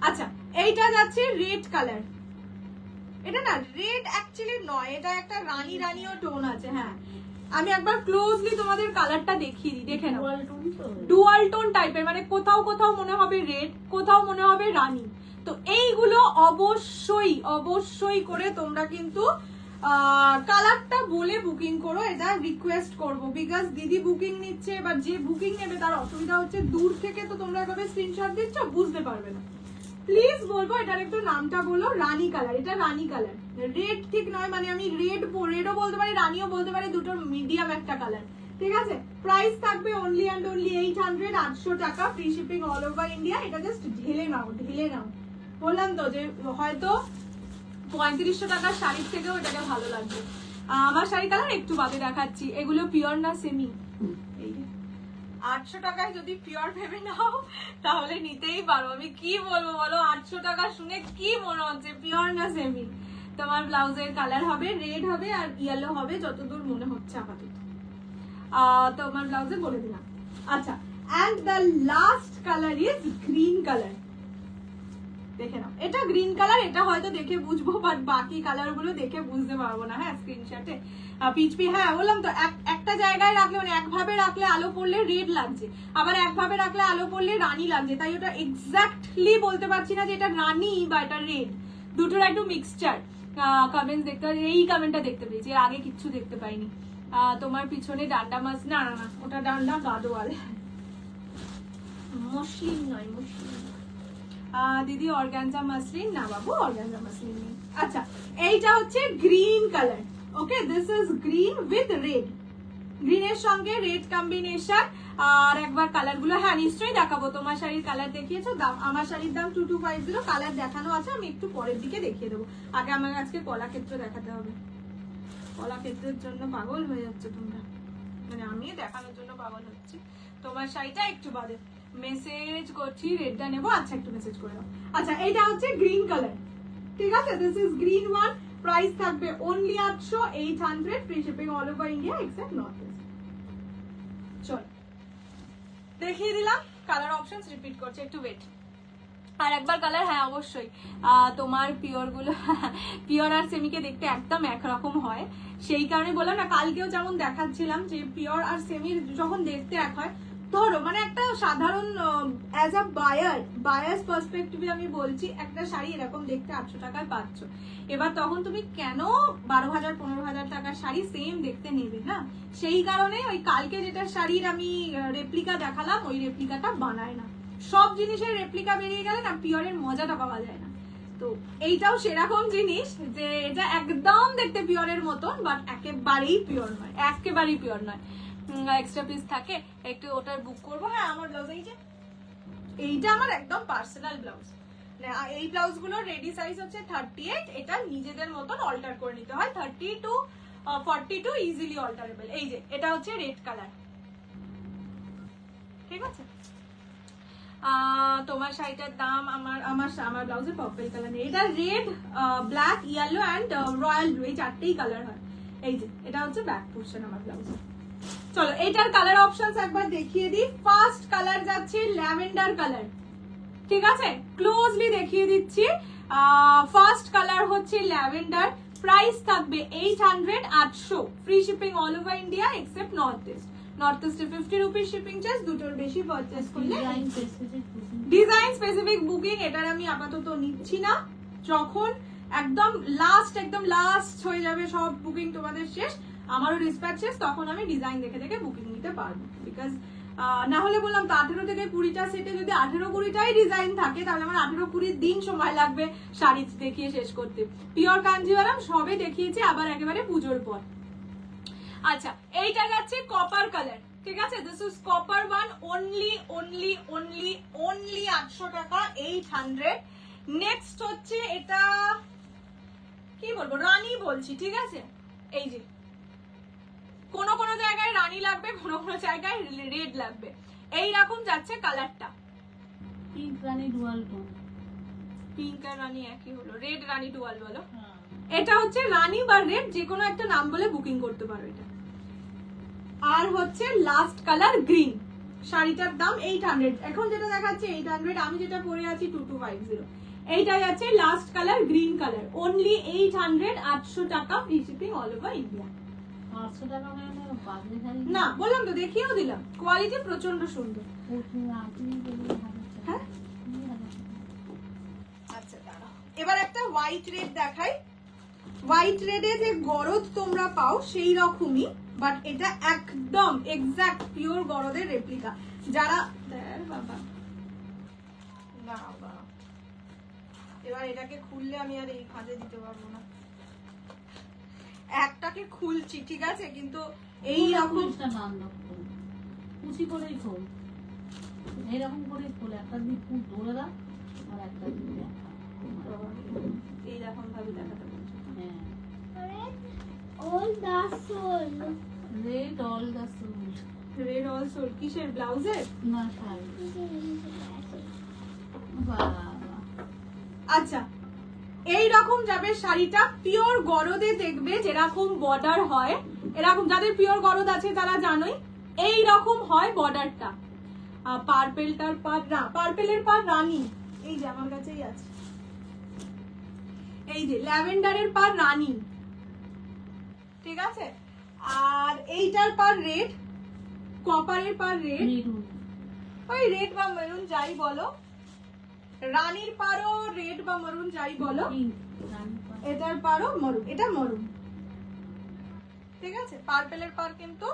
আচ্ছা এইটা যাচ্ছে রেড কালার, এটা না রেড অ্যাকচুয়ালি নয়, এটা একটা রানী রানীও টোন আছে। হ্যাঁ, আমি একবার ক্লোজলি তোমাদের কালারটা দেখিয়ে দিই, দেখে নাও। ডুয়াল টোন টাইপের, মানে কোথাও কোথাও মনে হবে রেড, কোথাও মনে হবে রানী। তো এইগুলো অবশ্যই অবশ্যই করে তোমরা কিন্তু কালারটা বলে বুকিং করো, এটা রিকোয়েস্ট করবো। বিকজ দিদি বুকিং নিচ্ছে, বা যে বুকিং নেবে তার অসুবিধা হচ্ছে, দূর থেকে তো তোমরা এভাবে স্ক্রিনশট দিচ্ছ, বুঝতে পারবে না। প্লিজ বলবো এটার একটু নামটা বলো, রানী কালার। এটা রানী কালার, রেড ঠিক নয়, মানে আমি রেডও বলতে পারি, রানীও বলতে পারি, দুটোর মিডিয়াম একটা কালার, ঠিক আছে। প্রাইস থাকবে অনলি অ্যান্ড অনলি 800, 800 টাকা, free shipping all over India. এটা জাস্ট ঢেলে নাও, ঢেলে নাও। বললাম তো যে হয়তো 3500 টাকার শাড়ির থেকেও এটাকে ভালো লাগবে। আমার শাড়ি কালার একটু বাদে দেখাচ্ছি, এগুলো পিওর না সেমি। 800 টাকায় যদি পিওর ভেবে নাও তাহলে নিতেই পারো। আমি কি বলবো বলো, 800 টাকা শুনে কি মনে হচ্ছে, পিওর না সেমি? তোমার ব্লাউজের কালার হবে রেড হবে আর ইয়েলো হবে, যতদূর মনে হচ্ছে আপাতত। তোমার ব্লাউজে বলে দিলাম। আচ্ছা, and the last colour is green colour, দেখে নাও। এটা গ্রিন কালার, এটা হয়তো দেখে বুঝবো, বাট বাকি কালার গুলো দেখে বুঝতে পারবো না। হ্যাঁ, স্ক্রিনশটে পিচপি, হ্যাঁ বললাম তো, একটা জায়গায় রাখলে, মানে একভাবে রাখলে আলো পড়লে রেড লাগছে, আবার একভাবে রাখলে আলো পড়লে রানী লাগছে, তাই ওটা এক্স্যাক্টলি বলতে পারছি না যে এটা রানী বা এটা রেড, দুটোর একটু মিক্সচার। কমেন্ট দেখতে, এই কমেন্টটা দেখতে পেয়েছি, এর আগে কিচ্ছু দেখতে পাইনি। তোমার পিছনে ডান্ডা মাছ, না না না, ওটা ডান্ডা গাদোয়াল, মসলিন নয়, মসলিন। দিদি অর্গানজা মাসলিন না বাবু, অর্গানজা মাসলিন নেই। আচ্ছা, এইটা হচ্ছে green colour, okay, this is green with red, গ্রিনের সঙ্গে রেড কম্বিনেশন। আর একবার কালার গুলো, হ্যাঁ নিশ্চয়ই দেখাবো। তোমার শাড়ির কালার দেখিয়েছো, দাম আমার শাড়ির দাম 2250, কালার দেখানো আছে, আমি একটু পরের দিকে দেখিয়ে দেবো। আগে আমার আজকে কলাক্ষেত্র দেখাতে হবে, কলাক্ষেত্রের জন্য পাগল হয়ে যাচ্ছে তোমরা, মানে আমি দেখানোর জন্য পাগল হচ্ছি। তোমার শাড়িটা একটু বাদে মেসেজ করছি, রেডটা নেবো। আচ্ছা একটু মেসেজ করে দাও। আচ্ছা, এইটা হচ্ছে গ্রিন কালার, ঠিক আছে, this is green one. Price থাকবে only 800, 800, free shipping all over India except north east. চল দেখিয়ে দিলাম, কালার অপশনস রিপিট করছে, একটু ওয়েট। আর একবার কালার, হ্যাঁ অবশ্যই। তোমার পিওর গুলো পিওর আর সেমিকে দেখতে একদম একরকম হয়, সেই কারণে বললাম না, কালকেও যেমন দেখাচ্ছিলাম যে পিওর আর সেমির যখন দেখতে এক হয়, ধরো মানে একটা সাধারণ অ্যাজ আ বায়ার্স পার্সপেক্টিভে আমি বলছি, একটা শাড়ি এরকম দেখতে 800 টাকায় পাচ্ছ, এবার তখন তুমি কেন 12,000 15,000 টাকার শাড়ি সেম দেখতে নেবে? না, সেই কারণে ওই কালকে যেটা শাড়ির আমি রেপ্লিকা দেখালাম, ওই রেপ্লিকাটা বানায় না। সব জিনিসের রেপ্লিকা বেরিয়ে গেলে না পিওরের মজাটা পাওয়া যায় না। তো এইটাও সেরকম জিনিস যে এটা একদম দেখতে পিওরের মতন, বাট একেবারেই পিওর নয়, একেবারেই পিওর নয়। এক্সট্রা পিস থাকে, একটু ওটার বুক করবো। হ্যাঁ, আমার ব্লাউজ এই যে এইটা আমার একদম পার্সোনাল ব্লাউজ। এই ব্লাউজ গুলোর রেডি সাইজ হচ্ছে 38, এটা নিজেদের মতন অল্টার করে নিতে হয়। 30 to 42 ইজিলি অল্টারেবল। এই যে এটা হচ্ছে রেড কালার, ঠিক আছে। তোমার শাড়িটার দাম আমার ব্লাউজের পার্পল কালার নেই, এটা red, black, yellow and royal blue, এই চারটেই কালার হয়। এই যে এটা হচ্ছে ব্যাক পোর্শন আমার ব্লাউজে। চলো এটার কালার অপশনস একবার দেখিয়ে দিই। ফার্স্ট কালার যাচ্ছে ল্যাভেন্ডার কালার, ঠিক আছে, ক্লোজলি দেখিয়ে দিচ্ছি। ফার্স্ট কালার হচ্ছে ল্যাভেন্ডার, প্রাইস থাকবে 800, 800, free shipping all over India except north east. North ইস্টে 50 রুপিস শিপিং চার্জ, দুটোর বেশি পারচেজ করলে। ডিজাইন স্পেসিফিক বুকিং এটার আমি আপাতত নিচ্ছি না, যখন একদম লাস্ট হয়ে যাবে সব বুকিং তোমাদের শেষ, আমারও রিসপ্যাচ শেষ, তখন আমি ডিজাইন দেখে দেখে বুকিং নিতে পারবো। বিকজ না হলে বললাম তো 18 থেকে 20টা সেটে যদি 18-20টাই ডিজাইন থাকে, তাহলে আমার 18-20 দিন সময় লাগবে শাড়ি দেখিয়ে শেষ করতে। পিওর কাঞ্জিভারাম সবে দেখিয়েছি, আবার একেবারে পুজোর পর। আচ্ছা এইটা যাচ্ছে কপার কালার, ঠিক আছে, this is copper one, only 800 টাকা, 800। নেক্সট হচ্ছে এটা কি বলবো, রানী বলছি, ঠিক আছে। এই যে কোন কোন জায়গায় রানী লাগবে, কোন কোন জায়গায় রেড লাগবে, এইরকম যাচ্ছে কালারটা। পিঙ্ক রানী ডুয়াল টোন, পিঙ্ক আর রানী একই হলো, রেড রানী ডুয়াল বলো। এটা হচ্ছে রানী বা রেড, যে কোনো একটা নাম বলে বুকিং করতে পারো এটা। আর হচ্ছে লাস্ট কালার গ্রিন, শাড়িটার দাম 800, এখন যেটা দেখাচ্ছে 800, আমি যেটা পরে আছি 2250। এইটাই আছে last colour green colour, only 800, 800 টাকা, free shipping all over India. 800 টাকা মানে বাজে শাড়ি না বললাম তো, দেখিয়েও দিলাম, কোয়ালিটি প্রচন্ড সুন্দর। হ্যাঁ আচ্ছা দাঁড়াও, এবার একটা হোয়াইট রেড দেখাই। হোয়াইট রেডে যে গরদ তোমরা পাও সেই রকমই, বাট এটা একদম এক্সাক্ট পিওর গরদের রেপ্লিকা। যারা বাবা বাবা, এবার এটাকে খুললে আমি আর এই খাঁজে দিতে পারবো না, একটাকে খুলছি ঠিক আছে, কিন্তু এই রকম কুচি করেই খোল, এইরকম করে খোল, একটা দিক ধরে দাও আর একটা দিক এইরকম ভাবে দেখাতে বলছো। হ্যাঁ, all the soul. Red all the soul, red also কিসের ব্লাউজের? না শাড়ি। বাবা, আচ্ছা এই রকম যাবে শাড়িটা, পিওর গরদে দেখবে যেরকম বর্ডার হয়, এরকম যাদের পিওর গরদ আছে তারা জানোই, এই রকম হয় বর্ডারটা। পার্পেলটার পার না, পার্পেলের পার রানী, এই যে আমার কাছেই আছে, এই যে ল্যাভেন্ডারের পার রানী, ঠিক আছে। আর এইটার পার রেড, কপারের পার রেড, মেরুন, ওই রেড বা মেরুন যাই বলো, রানীর পারও রেড বা মরুন যাই বলো, পিঙ্ক রানী পাড়। এটার পারও মরুন, এটা মরুন, ঠিক আছে। পার্পেলের পার কিন্তু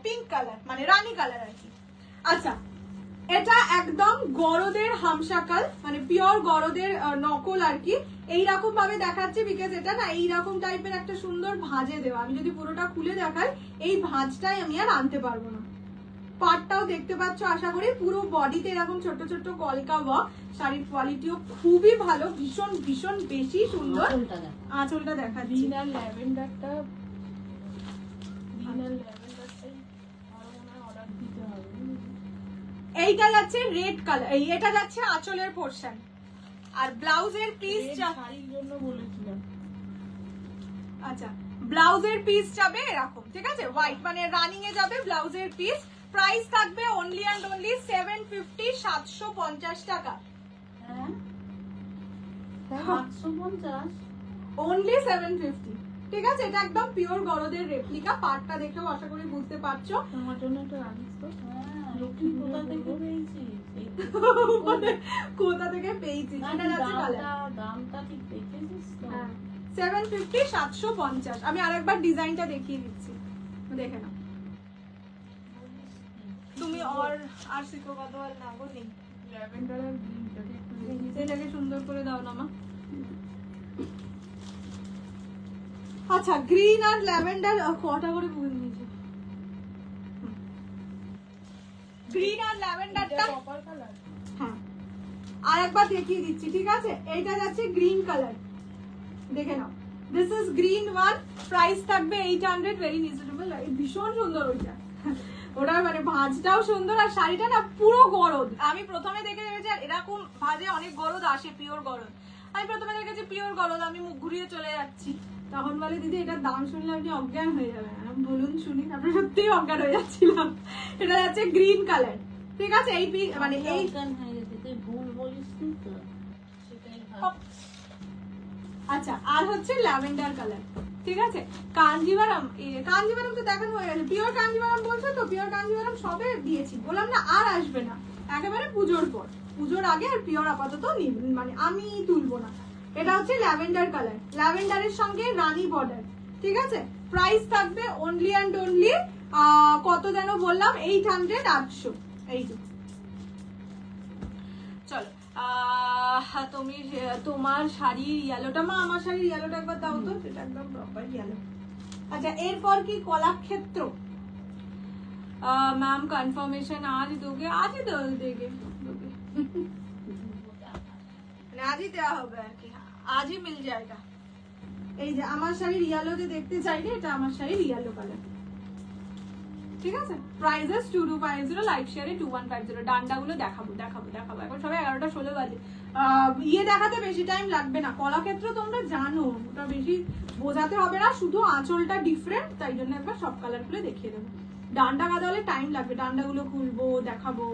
পিঙ্ক কালার, মানে রানী কালার আর কি। আচ্ছা এটা একদম গরদের হামশাকাল, মানে পিওর গরদের নকল আর কি। এইরকম ভাবে দেখাচ্ছে বিকজ এটা না এইরকম টাইপের একটা সুন্দর ভাঁজে দেওয়া, আমি যদি পুরোটা খুলে দেখাই এই ভাঁজটাই আমি আর আনতে পারবো না। পাটটাও দেখতে পাচ্ছ আশা করি, পুরো বডিতে এরকম ছোট ছোট কলকা ওয়ার্ক, শাড়ির কোয়ালিটিও খুবই ভালো, ভীষণ ভীষণ বেশি সুন্দর। আঁচলটা দেখা গ্রিন আর ল্যাভেন্ডারটা, গ্রিন আর ল্যাভেন্ডারটাই আরো মনে হয় অর্ডার দিতে হবে। এইটা যাচ্ছে রেড কালার, এটা যাচ্ছে আঁচলের পোর্শন। আর ব্লাউজের পিস, শাড়ির জন্য বলেছিলাম। আচ্ছা ব্লাউজের পিস যাবে এরকম, ঠিক আছে, হোয়াইট মানে রানিং এ যাবে ব্লাউজের পিস। প্রাইস থাকবে অনলি অ্যান্ড অনলি 750, 750 টাকা, হ্যাঁ 750, অনলি 750, ঠিক আছে। এটা একদম পিওর গরদের রেপ্লিকা, পাটটা দেখেও আশা করি বুঝতে পারছো। আমার জন্য একটা রাখিস তো। হ্যাঁ লক্ষ্মী কোথা থেকে পেয়েছিস? মানে কোথা থেকে পেয়েছি না, এটা যাচ্ছে কালার। দামটা ঠিক দেখেছিস তো? হ্যাঁ 750, 750। আমি আরেকবার ডিজাইনটা দেখিয়ে দিচ্ছি, দেখে নাও। তুমি আর শিখো কথা আর না গো নেই, ল্যাভেন্ডার আর গ্রিনটাকে একটু এটাকে সুন্দর করে দাও না মা। আচ্ছা গ্রিন আর ল্যাভেন্ডার কটা করে বুঝে নিয়েছে, গ্রিন আর ল্যাভেন্ডারটা কপার কালার। হ্যাঁ আর একবার দেখিয়ে দিচ্ছি, ঠিক আছে? এইটা যাচ্ছে গ্রিন কালার, দেখে নাও। This is green one, price থাকবে 800, ভেরি রিজনেবল। ভীষণ সুন্দর ওইটা, ওটা মানে ভাঁজটাও সুন্দর আর শাড়িটা না পুরো গরদ। আমি প্রথমে দেখে ভেবেছি আর এরকম ভাঁজে অনেক গরদ আসে, পিওর গরদ। আমি প্রথমে দেখেছি পিওর গরদ, আমি মুখ ঘুরিয়ে চলে যাচ্ছি। তখন বলে দিদি এটার দাম শুনলে আপনি অজ্ঞান হয়ে যাবেন। আমি বলুন শুনি, তারপরে সত্যিই অজ্ঞান হয়ে যাচ্ছিলাম। এটা যাচ্ছে গ্রিন কালার, ঠিক আছে? এই মানে এই অজ্ঞান হয়ে গেছে, তুই ভুল বলিস নি তো, সেটাই ভালো। আচ্ছা আর হচ্ছে ল্যাভেন্ডার কালার, ঠিক আছে? কাঞ্জিভারাম, কাঞ্জিভারাম তো দেখানো হয়ে গেছে। পিওর কাঞ্জিভারাম বলছো তো? পিওর কাঞ্জিভারাম সবে দিয়েছি, বললাম না আর আসবে না, একেবারে পুজোর পর, পুজোর আগে। আর পিওর আপাতত মানে আমি তুলবো না। এটা হচ্ছে ল্যাভেন্ডার কালার, ল্যাভেন্ডারের সঙ্গে রানী বর্ডার, ঠিক আছে? প্রাইস থাকবে অনলি অ্যান্ড অনলি কত যেন বললাম, 800, 800। এই যে চলো তুমি তোমার শাড়ির ইয়েলোটা, মা আমার শাড়ির ইয়েলোটা একবার দাও তো, সেটা একদম প্রপার ইয়েলো। আচ্ছা এরপর কি কলাক্ষেত্র। ম্যাম কনফার্মেশন আজ दोगे? আজই তো দেগে, মানে আজই দেওয়া হবে আর কি, আজই মিল যায়গা। এই যে আমার শাড়ির ইয়েলোতে দেখতে চাইলে এটা আমার শাড়ির ইয়েলো কালার, ঠিক আছে? প্রাইসেস 2250, লাইক শেয়ারে 2150। ডান্ডাগুলো দেখাবো দেখাবো দেখাবো, এখন সবাই 11:16 বাজে। ইয়ে দেখাতে বেশি টাইম লাগবে না, কলাক্ষেত্র তোমরা জানো, ওটা বেশি বোঝাতে হবে না, শুধু আঁচলটা ডিফারেন্ট, তাই জন্য একবার সব কালার গুলো দেখিয়ে দেবো। ডান্ডা গাদা হলে টাইম লাগবে, ডান্ডাগুলো খুলবো দেখাবো।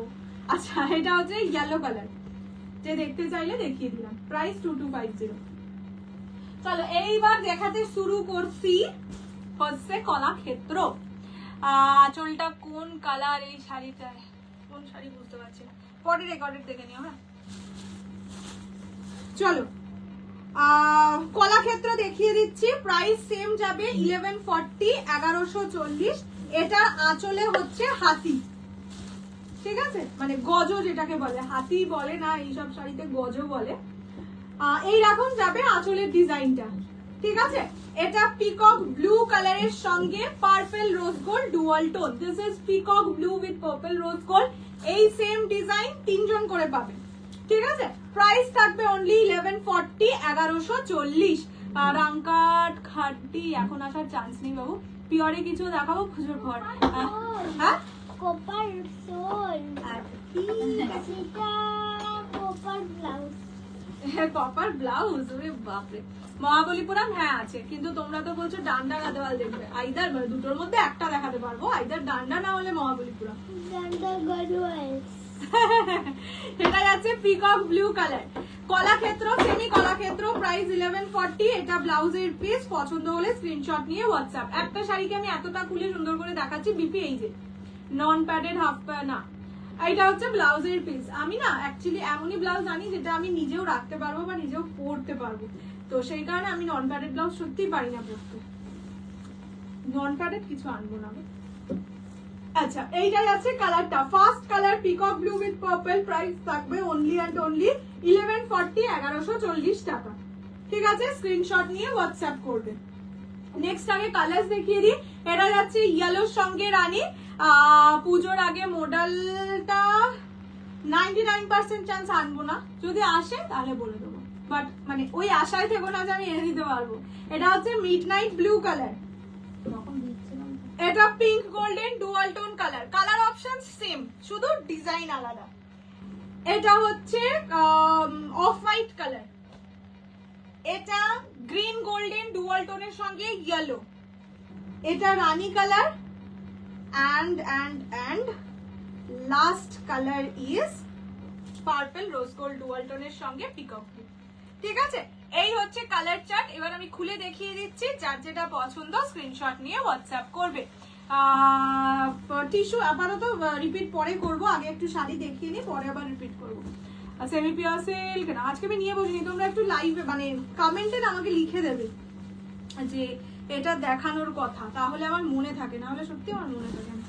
আচ্ছা এটা হচ্ছে ইয়েলো কালার, যে দেখতে চাইলে দেখিয়ে দিলাম। প্রাইস 2250। চলো এইবার দেখাতে শুরু করছি হচ্ছে কলাক্ষেত্র। আঁচলটা কোন কালার এই শাড়িটায়, কোন শাড়ি বুঝতে পারছি না, পরে রেকর্ডেড দেখে নিও। হ্যাঁ চলো কলাক্ষেত্র দেখিয়ে দিচ্ছি। প্রাইস সেম যাবে 1140, 1140। এটার আঁচলে হচ্ছে হাতি, ঠিক আছে? মানে গজ যেটাকে বলে, হাতি বলে না এইসব শাড়িতে, গজ বলে। এইরকম যাবে আঁচলের ডিজাইনটা, ঠিক আছে? এটা পিকক ব্লু কালারের সঙ্গে purple rose gold dual tone. This is peacock blue with purple rose gold. এই সেম ডিজাইন 3 জন করে পাবে, ঠিক আছে? প্রাইস থাকবে অনলি 1140, 1140। রাঙ্কাট খাটি এখন আসার চান্স নেই বাবু, পিওরে কিছু দেখাবো পুজোর পর। হ্যাঁ কপার সোল, সেটা কপার ব্লাউজ। কপার ব্লাউজ, ওরে বাপরে। মহাবলীপুরম হ্যাঁ আছে, কিন্তু তোমরা তো বলছো ডান্ডা গাদোয়াল দেখবে। আইদার দুটোর মধ্যে একটা দেখাতে পারবো, আইদার ডান্ডা না হলে মহাবলীপুরম। ডান্ডা গাদোয়াল। এটা যাচ্ছে peacock blue colour, Kalakshetra, semi Kalakshetra. Price 1140। এটা ব্লাউজের পিস, পছন্দ হলে স্ক্রিনশট নিয়ে হোয়াটসঅ্যাপ। একটা শাড়িকে আমি এতটা খুলে সুন্দর করে দেখাচ্ছি, বিপি এই যে নন প্যাডেড হাফ না, এটা হচ্ছে ব্লাউজের পিস। আমি না অ্যাকচুয়ালি এমনই ব্লাউজ আনি যেটা আমি নিজেও রাখতে পারবো বা নিজেও পরতে পারবো, তো সেই কারণে আমি নন প্যাডেড ব্লাউজ সত্যিই পারি না পরতে, নন প্যাডেড কিছু আনবো না। আচ্ছা এইটা যাচ্ছে কালারটা, first colour peacock blue with purple. Price থাকবে অনলি অ্যান্ড অনলি 1140, 1140 টাকা, ঠিক আছে? স্ক্রিনশট নিয়ে হোয়াটসঅ্যাপ করবে। নেক্সট আগে কালার্স দেখিয়ে দিই। এটা যাচ্ছে ইয়েলোর সঙ্গে রানী। পুজোর আগে মডেলটা 99% চান্স আনবো না, যদি আসে তাহলে বলে দেবো, বাট মানে ওই আশায় থেকো না যে আমি এনে দিতে পারবো। এটা হচ্ছে মিডনাইট ব্লু কালার, তখন দিচ্ছিলাম তো। এটা pink golden dual tone colour. Colour option same, শুধু ডিজাইন আলাদা। এটা হচ্ছে অফ হোয়াইট কালার, এটা গ্রিন গোল্ডেন ডুয়াল টোনের সঙ্গে ইয়েলো, এটা রানী colour, and last color is purple rose gold dual tone এর সঙ্গে পিকক ব্লু, ঠিক আছে? এই হচ্ছে কালার চার্ট। এবার আমি খুলে দেখিয়ে দিচ্ছি, যার যেটা পছন্দ স্ক্রিনশট নিয়ে হোয়াটসঅ্যাপ করবে। টিস্যু আপাতত রিপিট পরে করব, আগে একটু শাড়ি দেখিয়ে নিই, পরে আবার রিপিট করবো। সেমি পিওর সিল্ক না আজকে আমি নিয়ে বসিনি, তোমরা একটু লাইভে মানে কমেন্টে আমাকে লিখে দেবে যে এটা দেখানোর কথা, তাহলে আমার মনে থাকে, না হলে সত্যি আমার মনে থাকে না।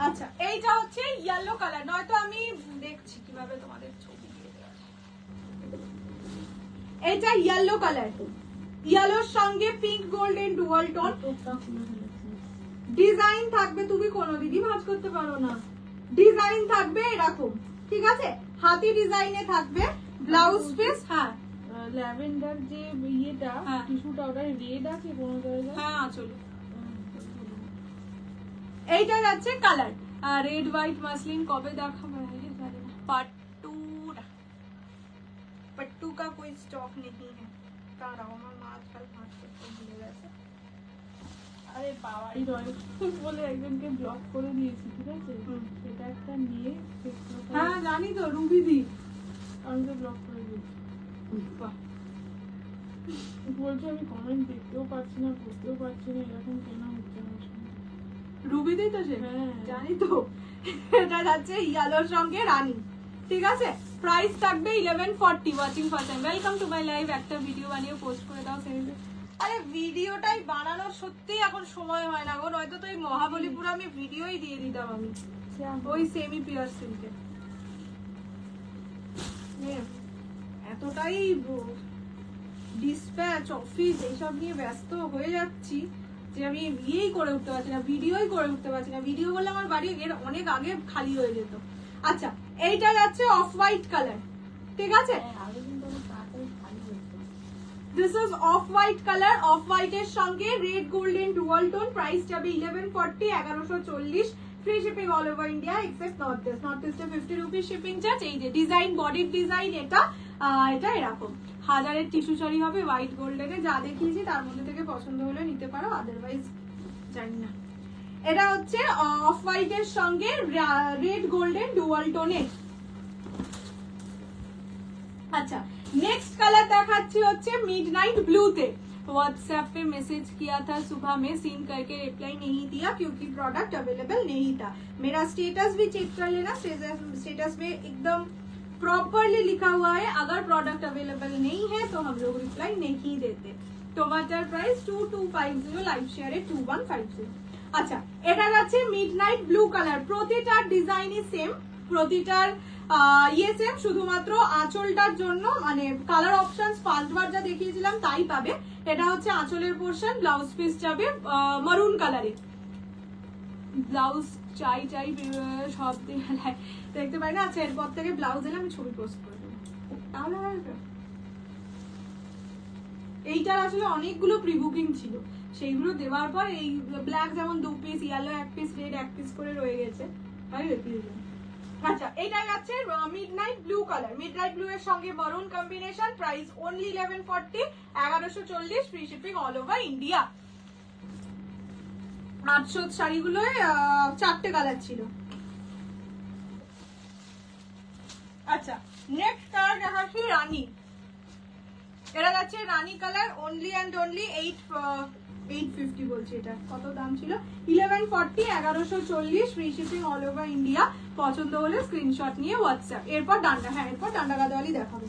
আচ্ছা এইটা হচ্ছে ইয়েলো কালার, নয়তো আমি দেখছি কিভাবে তোমাদের ছবি দিয়ে দেওয়া যায়। এটা ইয়েলো কালার, ইয়েলোর সঙ্গে পিঙ্ক গোল্ডেন ডুয়াল টোন। টুকটা খুলে ফেলেছি। ডিজাইন থাকবে, তুমি কোনো দিনই ভাঁজ করতে পারো না, ডিজাইন থাকবে এরকম, ঠিক আছে, হাতি ডিজাইনে থাকবে, ব্লাউজ পিস। হ্যাঁ ল্যাভেন্ডার যে ইয়েটা হ্যাঁ। টিস্যুটা ওটা রেড আছে কোনো জায়গায়? হ্যাঁ চলো, এইটা যাচ্ছে কালার রেড হোয়াইট মাসলিন। কবে দেখাবো पट्टू का कोई स्टॉक नहीं है। आजकल भूले गए। আরে বাবাই রয় বলে একজনকে ব্লক করে দিয়েছি, ঠিক আছে, সেটা একটা নিয়ে হ্যাঁ জানি তো, রুবি দি আমাকে ব্লক করে দিয়েছি। বলছে আমি কমেন্ট দেখতেও পাচ্ছি না, পড়তেও পারছি না, এরকম কেন হচ্ছে আমার সঙ্গে? রুবি দি তো সে, হ্যাঁ জানি তো। এটা যাচ্ছে ইয়েলোর সঙ্গে রানী, ঠিক আছে, প্রাইস থাকবে 1140। Watching first time, welcome to my live. একটা ভিডিও বানিয়ে পোস্ট করে দাও। আরে ভিডিওটাই বানানোর সত্যি এখন সময় হয় না গো, নয়তো তো এই মহাবলীপুর আমি ভিডিওই দিয়ে দিতাম আমি, ওই সেমি পিওর সিল্কে। এতটাই ডিসপ্যাচ অফিস এইসব নিয়ে ব্যস্ত হয়ে যাচ্ছি যে আমি ইয়েই করে উঠতে পারছি না, ভিডিওই করে উঠতে পারছি না। ভিডিও বললে আমার বাড়ি এর অনেক আগে খালি হয়ে যেত। আচ্ছা এইটা যাচ্ছে অফ হোয়াইট কালার, ঠিক আছে, this is off white colour. Off white এর সঙ্গে red golden dual tone, price যাবে 1140, 1140, free shipping all over India except north east. North ইস্টে 50 রুপিস শিপিং চার্জ। এই যে ডিজাইন, বডির ডিজাইন এটা এটা এরকম, হাজারের টিস্যু শাড়ি হবে হোয়াইট গোল্ডেনে। যা দেখিয়েছি তার মধ্যে থেকে পছন্দ হলে নিতে পারো, আদারওয়াইজ জানি না। এটা হচ্ছে অফ হোয়াইট এর সঙ্গে রেড গোল্ডেন ডুয়াল টোনে। अच्छा नेक्स्ट कलर दिखाচ্ছি হচ্ছে मिडनाइट ब्लू তে। व्हाट्सएप पे मैसेज किया था सुबह में, सीन करके रिप्लाई नहीं दिया क्योंकि प्रोडक्ट अवेलेबल नहीं था। मेरा स्टेटस भी चेक कर लेना, स्टेटस में एकदम प्रॉपरली लिखा हुआ है अगर प्रोडक्ट अवेलेबल नहीं है तो हम लोग रिप्लाई नहीं देते। टमाटर प्राइस 2250, लाइव शेयर 2150। আচ্ছা এটা যাচ্ছে মিডনাইট ব্লু কালার, প্রতিটার ডিজাইনই সেম, প্রতিটার ইয়ে সেম, শুধুমাত্র আঁচলটার জন্য মানে কালার অপশনস ফার্স্ট বার যা দেখিয়েছিলাম তাই পাবে। এটা হচ্ছে আঁচলের পোর্শন, ব্লাউজ পিস যাবে মারুন কালারে, ব্লাউজ চাই চাই সব দেখতে পাই না। আচ্ছা এরপর থেকে ব্লাউজ এলে আমি ছবি পোস্ট করে দেবো, তাহলে এইটার আসলে অনেকগুলো প্রি বুকিং ছিল, সেইগুলো দেওয়ার পর এই ব্ল্যাক যেমন 2 piece, yellow 1 piece, red 1 piece করে রয়ে গেছে, তাই দেখিয়ে দিলাম। আচ্ছা এটা যাচ্ছে midnight blue colour, midnight blue এর সঙ্গে maroon combination, price only 1140, 1140, free shipping all over India. 800 শাড়িগুলোয় 4টে কালার ছিল। আচ্ছা নেক্সট কালার দেখাচ্ছি রানী। এটা যাচ্ছে রানী কালার, অনলি অ্যান্ড অনলি 850 বলছি, এটা কত দাম ছিল 1140, 1140, free shipping all over India. পছন্দ হলে স্ক্রিনশট নিয়ে হোয়াটসঅ্যাপ। এরপর ডান্ডা, হ্যাঁ এরপর ডান্ডা গাদোয়ালি দেখাবো।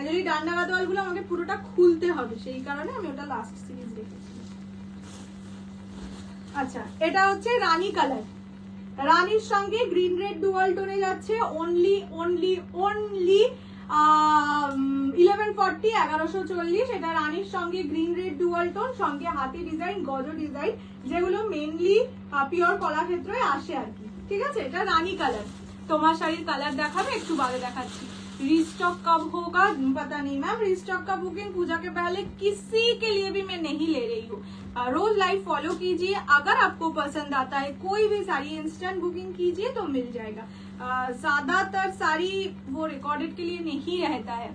যদি ডান্ডা গাদোয়াল গুলো আমাকে পুরোটা খুলতে হবে, সেই কারণে আমি ওটা লাস্ট সিরিজ রেখেছি। আচ্ছা এটা হচ্ছে রানী কালার, রানীর সঙ্গে গ্রিন রেড ডুয়াল টোনে যাচ্ছে অনলি অনলি অনলি 1140, 1140। এটা রানীর সঙ্গে গ্রিন রেড ডুয়াল টোন, সঙ্গে হাতি ডিজাইন, গজ ডিজাইন, যেগুলো মেনলি পিওর কলাক্ষেত্রে আসে আর কি, ঠিক আছে। এটা রানী কালার। তোমার শাড়ির কালার দেখাবে একটু বাদে দেখাচ্ছি। रीस्टॉक कब होगा पता नहीं मैम, रीस्टॉक का बुकिंग पूजा के पहले किसी के लिए भी मैं नहीं ले रही हूँ। रोज लाइव फॉलो कीजिए, अगर आपको पसंद आता है कोई भी साड़ी इंस्टेंट बुकिंग कीजिए तो मिल जाएगा। ज्यादातर साड़ी वो रिकॉर्डेड के लिए नहीं रहता है।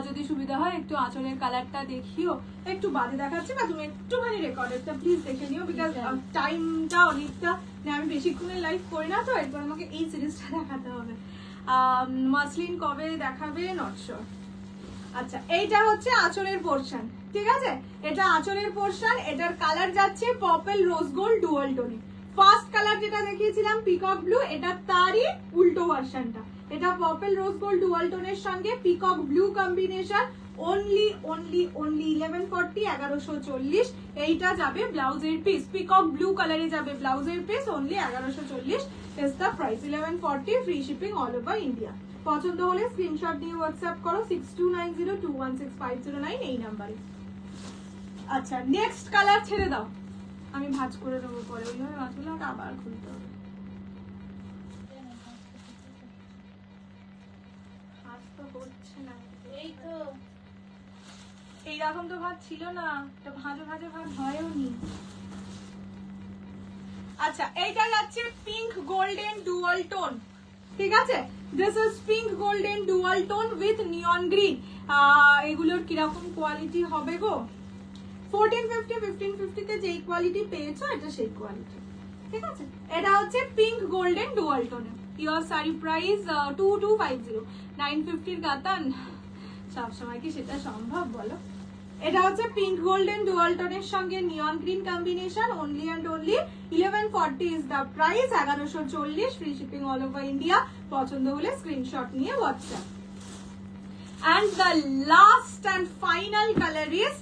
যদি সুবিধা হয় একটু আঁচলের কালারটা দেখিও, একটু বাদে দেখাচ্ছি বা তুমি একটুখানি রেকর্ডেডটা প্লিজ দেখে নিও, বিকজ টাইমটা অনেকটা, আমি বেশিক্ষণের লাইভ করি না তো, এরপর আমাকে এই সিরিজটা দেখাতে হবে। মাসলিন কবে দেখাবে নট শিওর। আচ্ছা এইটা হচ্ছে আঁচলের পোর্শন, ঠিক আছে, এটা আঁচলের পোর্শন। এটার কালার যাচ্ছে পার্পল রোজ গোল্ড ডুয়াল টোনে। ফার্স্ট কালার যেটা দেখিয়েছিলাম পিকক ব্লু, এটা তারই উল্টো ভার্সনটা। এটা পার্পল রোজ গোল্ড ডুয়াল টোনের সঙ্গে peacock blue combination, only only only 1140, 1140। এইটা যাবে ব্লাউজের পিস, পিকক ব্লু কালারে যাবে ব্লাউজের piece, only 1140 is the price, 1140, free shipping all over India. পছন্দ হলে স্ক্রিনশট দিয়ে হোয়াটসঅ্যাপ করো 6290216509 এই নাম্বারে। আচ্ছা নেক্সট কালার ছেড়ে দাও, আমি ভাঁজ করে দেবো পরে, ওইভাবে ভাঁজ করলে আমাকে আবার খুলতে হবে। ভাঁজ তো হচ্ছে না, এই তো এইরকম তো ভাঁজ ছিল না, এটা ভাঁজে ভাঁজে ভাঁজ হয়ও নি। আচ্ছা, এইটা যাচ্ছে পিঙ্ক গোল্ডেন ডুয়াল টোন, ঠিক আছে? This is pink golden dual tone with neon green. এগুলোর কিরকম কোয়ালিটি হবে গো? 1450 1550 তে যেই কোয়ালিটি পেয়েছো এটা সেই কোয়ালিটি, ঠিক আছে? এটা হচ্ছে pink golden dual tone. Your sari price 2250। 950 এর কাতান সবসময় কি সেটা সম্ভব বলো? এটা হচ্ছে পিঙ্ক গোল্ডেন ডুয়াল টোনের সঙ্গে neon green combination. Only and only 1140 is the price. 1140, free shipping all over India. পছন্দ হলে স্ক্রিনশট নিয়ে WhatsApp. And the last and final color is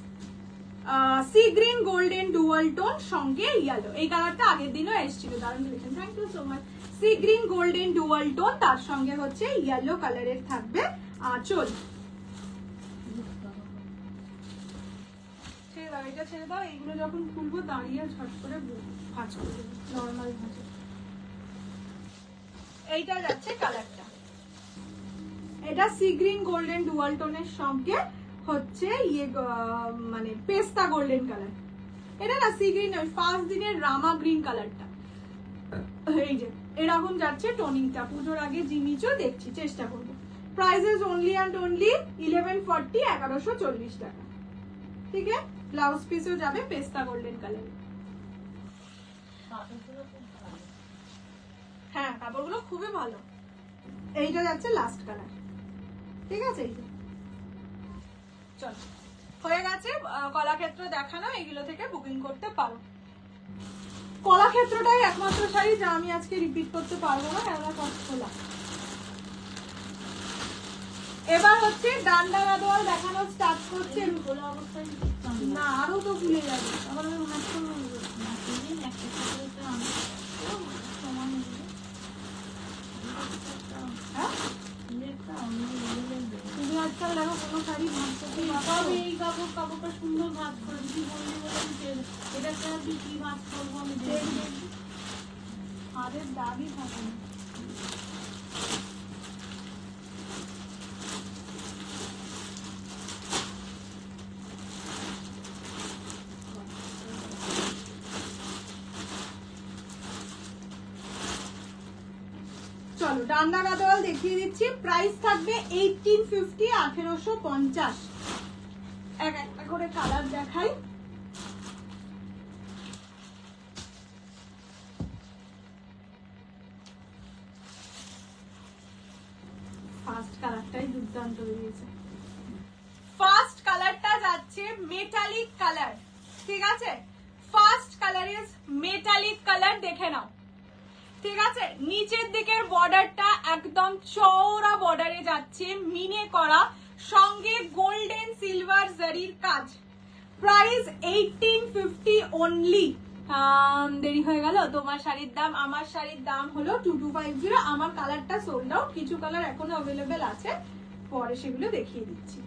sea green golden dual tone সঙ্গে ইয়েলো। এই কালারটা আগের দিনও এসেছিল, দারুণ collection, thank you so much. Sea green golden dual tone, তার সঙ্গে হচ্ছে ইয়েলো কালারের থাকবে আঁচল। ছেড়ে দাও, এটা ছেড়ে দাও। এইগুলো যখন খুলবো দাঁড়িয়ে ঝট করে ভাঁজ করে দেবো, নর্মাল ভাঁজে। এইটা যাচ্ছে কালারটা, এটা সি গ্রিন গোল্ডেন ডুয়াল টোনের সঙ্গে হচ্ছে ইয়ে মানে পেস্তা গোল্ডেন কালার। এটা না সি গ্রিন, ফার্স্ট দিনের রামা গ্রিন কালারটা। এই যে এরকম যাচ্ছে টোনিংটা। পুজোর আগে জিমিচো দেখছি, চেষ্টা করবো। প্রাইসেস অনলি অ্যান্ড অনলি 1140, 1140 টাকা, ঠিক আছে? ব্লাউজ পিসও যাবে পেস্তা গোল্ডেন কালার। কাপড়গুলো খুব ভালো। হ্যাঁ, কাপড়গুলো খুবই ভালো। এইটা যাচ্ছে লাস্ট কালার, ঠিক আছে? এই যে চল হয়ে গেছে। কলাক্ষেত্র দেখানো, এগুলো থেকে বুকিং করতে পারো। কলাক্ষেত্রটাই একমাত্র শাড়ি যা আমি আজকে রিপিট করতে পারবো না, কেননা কষ্ট খোলা। এবার হচ্ছে ডান্ডা গাদোয়াল দেখানো স্টার্ট করছে। খোলা অবস্থায় না, আরো তো খুলে যাবে, আবার আমি ভাঁজ করবো। হ্যাঁ, তুমি আজকাল দেখো কোনো শাড়ি ভাঁজ করতে তবে এই কাপড়টা সুন্দর ভাঁজ করে দিদি বললি বলে আমি এটাকে আর কি ভাঁজ করবো আমি দেখি। হাতের দাগই থাকে না। চলো ডান্ডা গাদোয়াল দেখিয়ে দিচ্ছি। প্রাইস থাকবে 1850, 1850। এক একটা করে কালার দেখাই। ফার্স্ট কালারটাই দুর্দান্ত বেরিয়েছে। ফার্স্ট কালারটা যাচ্ছে মেটালিক কালার, ঠিক আছে? First colour is metallic colour, দেখে নাও, ঠিক আছে? নিচের দিকের বর্ডারটা একদম চওড়া বর্ডারে যাচ্ছে, মিনে করা, সঙ্গে গোল্ডেন সিলভার জারির কাজ। Price 1850 only. দেরি হয়ে গেল, তোমার শাড়ির দাম, আমার শাড়ির দাম হলো 2250। আমার কালারটা সোল্ড আউট, কিছু কালার এখনো অ্যাভেলেবেল আছে, পরে সেগুলো দেখিয়ে দিচ্ছি।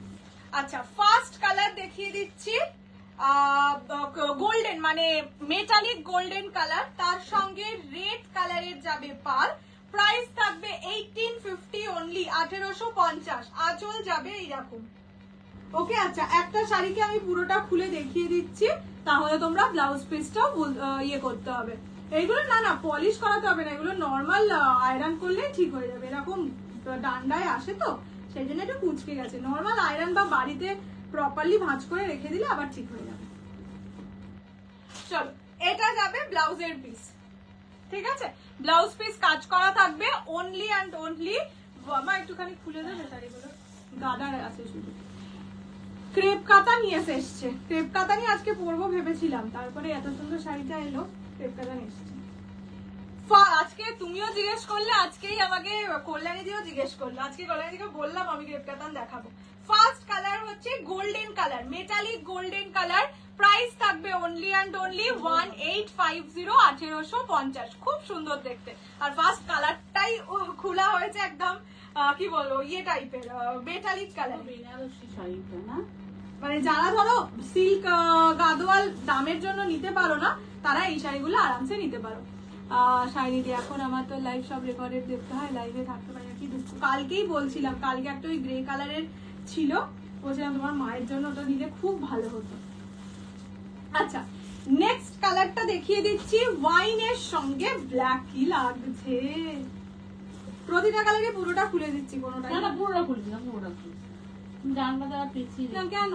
আচ্ছা, ফার্স্ট কালার দেখিয়ে দিচ্ছি, গোল্ডেন মানে মেটালিক গোল্ডেন কালার, তার সঙ্গে রেড কালারের যাবে পার। প্রাইস থাকবে 1850 অনলি, 1850। আঁচল যাবে এইরকম, ওকে? আচ্ছা, একটা শাড়িকে আমি পুরোটা খুলে দেখিয়ে দিচ্ছি, তাহলে তোমরা ব্লাউজ পিসটাও ইয়ে করতে হবে। এইগুলো না পলিশ করাতে হবে না, এগুলো নর্মাল আয়রন করলে ঠিক হয়ে যাবে। এরকম ডান্ডায় আসে তো সেই জন্য একটু কুচকে গেছে, নর্মাল আয়রন বা বাড়িতে প্রপারলি ভাঁজ করে রেখে দিলে আবার ঠিক হয়ে যাবে। চলো, এটা যাবে ব্লাউজের পিস, ঠিক আছে? ব্লাউজ পিস কাজ করা থাকবে অনলি অ্যান্ড অনলি। মা একটুখানি খুলে দেবে শাড়িগুলো, গাদার আছে শুধু। ক্রেপ কাতা নিয়ে এসছে, ক্রেপ কাতা নিয়ে আজকে পরবো ভেবেছিলাম, তারপরে এত সুন্দর শাড়িটা এলো, ক্রেপ কাতা নিয়ে এসছে। আজকে তুমিও জিজ্ঞেস করলে, আজকেই আমাকে কল্যাণী দিও জিজ্ঞেস করলো, আজকে কল্যাণী দিকে বললাম আমি ক্রেপ কাতান দেখাবো। ফার্স্ট কালার হচ্ছে golden colour, metallic golden colour. Price থাকবে অনলি অ্যান্ড অনলি 1850, 1850। খুব সুন্দর দেখতে, আর ফার্স্ট কালারটাই খোলা হয়েছে একদম কি বলবো ইয়ে টাইপের মেটালিক কালার। বেনারসি শাড়িটা না, মানে যারা ধরো সিল্ক গাদোয়াল দামের জন্য নিতে পারো না, তারা এই শাড়িগুলো আরামসে নিতে পারো। শাড়ি দিয়ে এখন আমার তো লাইভ সব রেকর্ডেড দেখতে হয়, লাইভে থাকতে পারি না, কি দুঃখ। কালকেই বলছিলাম, কালকে একটা ওই গ্রে কালারের ছিল, বলছিলাম তোমার মায়ের জন্য ওটা দিলে খুব ভালো হতো। আচ্ছা, নেক্সট কালারটা দেখিয়ে দিচ্ছি, ওয়াইনের সঙ্গে ব্ল্যাক। কি লাগছে, প্রতিটা কালারে পুরোটা খুলে দিচ্ছি, কোনোটা না পুরোটা খুলছি না, পুরোটা খুলছি। জানলা দ্বারা পেছিয়ে না কেন,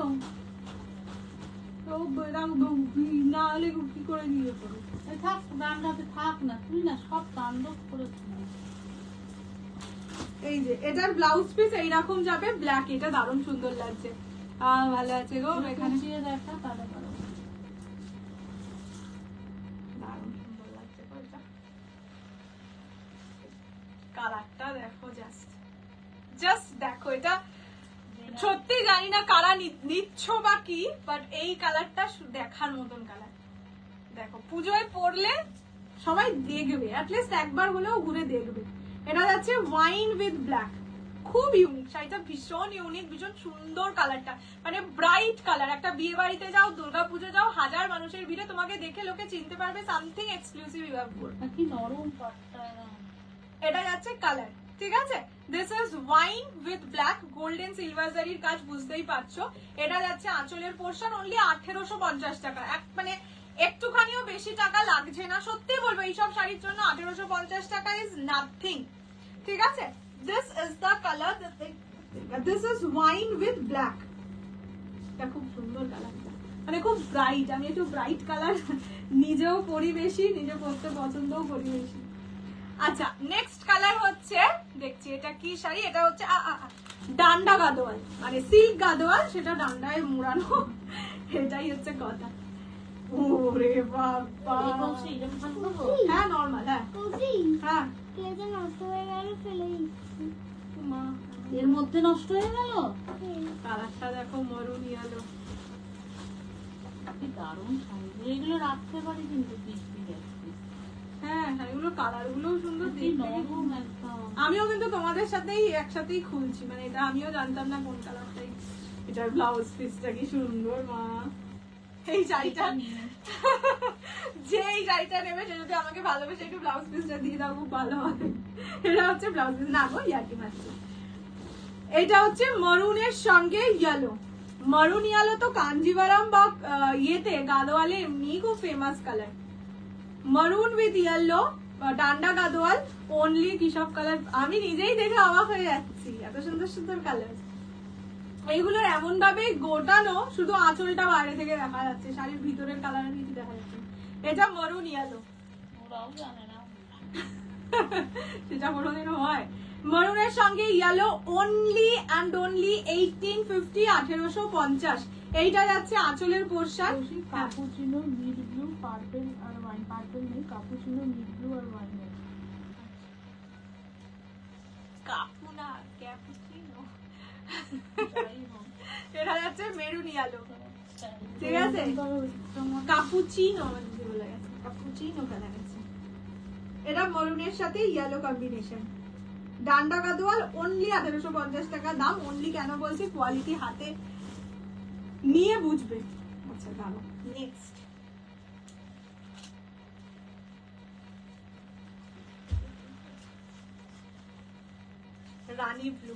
না হলে কি করে দিয়ে করো। থাক, জানলাতে থাক না, তুই না সব তাণ্ডব করে এই যে এটার ব্লাউজ পিস এইরকম যাবে ব্ল্যাক, এটা দারুণ সুন্দর লাগছে। ভালো আছে গো, এখানে দেখা তাহলে পারো। দারুণ সুন্দর লাগছে এটা। কালারটা দেখো, জাস্ট দেখো, এটা সত্যি জানি না কারা নিচ্ছ বা কি, বাট এই কালারটা দেখার মতন কালার। দেখো পুজোয় পরলে সবাই দেখবে, অ্যাটলিস্ট একবার হলেও ঘুরে দেখবে। এটা যাচ্ছে ওয়াইন উইথ ব্ল্যাক, খুব ইউনিক শাড়িটা, ভীষণ ইউনিক, ভীষণ সুন্দর কালারটা, মানে ব্রাইট কালার। একটা বিয়ে বাড়িতে যাও, দুর্গাপুজো যাও, হাজার মানুষের ভিড়ে তোমাকে দেখে লোকে চিনতে পারবে, সামথিং এক্সক্লুসিভ ইভাবপুর। কি নরম পাটটা। এটা যাচ্ছে কালার, ঠিক আছে। This is wine with black, golden silver জারির কাজ, বুঝতেই পারছো। এটা যাচ্ছে আঁচলের পোর্শন, অনলি 1850 টাকা। মানে একটুখানিও বেশি টাকা লাগছে না, সত্যি বলবো এইসব শাড়ির জন্য 1850 টাকা ইজ নাথিং, ঠিক আছে। This is the colour, this is wine with black. এটা খুব সুন্দর কালারটা, মানে খুব ব্রাইট। আমি একটু ব্রাইট কালার নিজেও পরি বেশি, নিজে পরতে পছন্দও করি বেশি। আচ্ছা, নেক্সট কালার হচ্ছে, দেখছি এটা কি শাড়ি, এটা হচ্ছে ডান্ডা গাদোয়াল, মানে সিল্ক গাদোয়াল, সেটা ডান্ডায় মোড়ানো, এটাই হচ্ছে কথা। ওরে বাবা, হ্যাঁ নরমাল, হ্যাঁ হ্যাঁ। এর মধ্যে নষ্ট হয়ে গেল। কালারটা দেখো, মরুন ইয়েলো, কি দারুণ শাড়ি, এগুলো রাখতে পারি কিন্তু হ্যাঁ শাড়িগুলো কালার গুলো সুন্দর, নরম একদম। আমিও কিন্তু তোমাদের সাথেই একসাথেই খুলছি, মানে এটা আমিও জানতাম না কোন কালারটাই। এটার ব্লাউজ পিসটা কি সুন্দর মা, এই শাড়িটা যে এই শাড়িটা নেবে সে যদি আমাকে ভালোবেসে একটু ব্লাউজ পিসটা দিয়ে দাও, খুব ভালো হবে। এটা হচ্ছে ব্লাউজ পিস, না গো ইয়ার্কি মারছি। এটা হচ্ছে মারুনের সঙ্গে ইয়েলো, মারুন ইয়েলো তো কাঞ্জিভারাম বা ইয়েতে গাদোয়ালে এমনি খুব ফেমাস কালার। মারুন উইথ ইয়েলো, ডান্ডা গাদোয়াল, অনলি কি সব কালার, আমি নিজেই দেখে অবাক হয়ে যাচ্ছি, এত সুন্দর সুন্দর কালার। এইগুলোর এমন ভাবে গোটানো, শুধু আঁচলটা বাইরে থেকে দেখা যাচ্ছে, শাড়ির ভিতরের কালার কিছু দেখা যাচ্ছে। এটা মারুন ইয়েলো, ওরাও জানে না সেটা কোনোদিনও হয়। মারুনের সঙ্গে ইয়েলো, অনলি অ্যান্ড অনলি 1850, 1850। এইটা যাচ্ছে আঁচলের portion. Cappuccino, mid blue, purple আর ওয়াইন। পার্পল নেই, কাপুচিনো, মিড ব্লু আর ওয়াইন। কাপুনা, ক্যাপুচিনো, এটা যাচ্ছে মেরুন ইয়েলো, ঠিক আছে। কাপুচিনো আমার দিদি বলে গেছে, কাপুচিনো কালার আছে। এটা মরুনের সাথে ইয়েলো কম্বিনেশন, ডান্ডা গাদোয়াল, অনলি 1850 টাকা দাম। অনলি কেন বলছি, কোয়ালিটি হাতে নিয়ে বুঝবে। আচ্ছা দাঁড়াও, নেক্সট রানী ব্লু।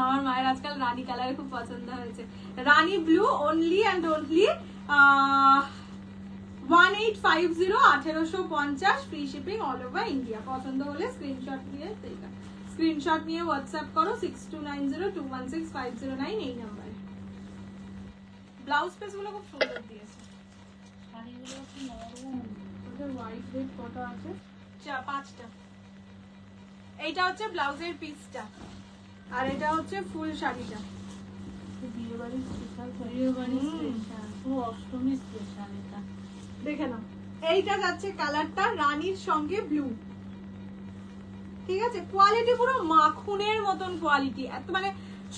আমার মায়ের আজকাল রানী কালার খুব পছন্দ হয়েছে। রানী blue, only and only 1850, 1850, free shipping all over India. পছন্দ হলে স্ক্রিনশট নিয়ে হোয়াটসঅ্যাপ করো 6290216509 এই নাম্বারে। ব্লাউজ পিস গুলো খুব সুন্দর দিয়েছে, শাড়িগুলো কি নরম। ওদের হোয়াইট রেড কটা আছে? 5টা। এইটা হচ্ছে ব্লাউজের পিসটা, আর এটা হচ্ছে ফুল শাড়িটা। বিয়ে বাড়ির স্পেশাল, বিয়ে বাড়ি স্পেশাল, পুরো অষ্টমী স্পেশাল এটা। দেখে নাও, এইটা যাচ্ছে কালারটা রানীর সঙ্গে ব্লু, ঠিক আছে। কোয়ালিটি পুরো মাখনের মতন কোয়ালিটি, এত মানে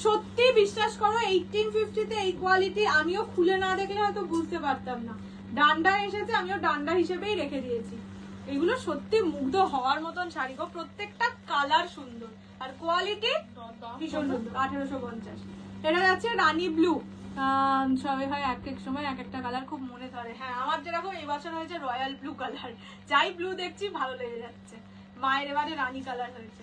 সত্যি বিশ্বাস করো 1850 তে এই কোয়ালিটি আমিও খুলে না দেখলে হয়তো বুঝতে পারতাম না। ডান্ডা এসেছে, আমিও ডান্ডা হিসেবেই রেখে দিয়েছি। এগুলো সত্যি মুগ্ধ হওয়ার মতন শাড়ি গো, প্রত্যেকটা কালার সুন্দর আর কোয়ালিটি ভীষণ সুন্দর। 1850 এটা যাচ্ছে রানী ব্লু। সবাই হয় এক এক সময় এক একটা কালার খুব মনে ধরে। হ্যাঁ, আমার যেরকম এই বছর হয়েছে রয়্যাল ব্লু কালার, যাই ব্লু দেখছি ভালো লেগে যাচ্ছে। মায়ের এবারে রানী কালার হয়েছে।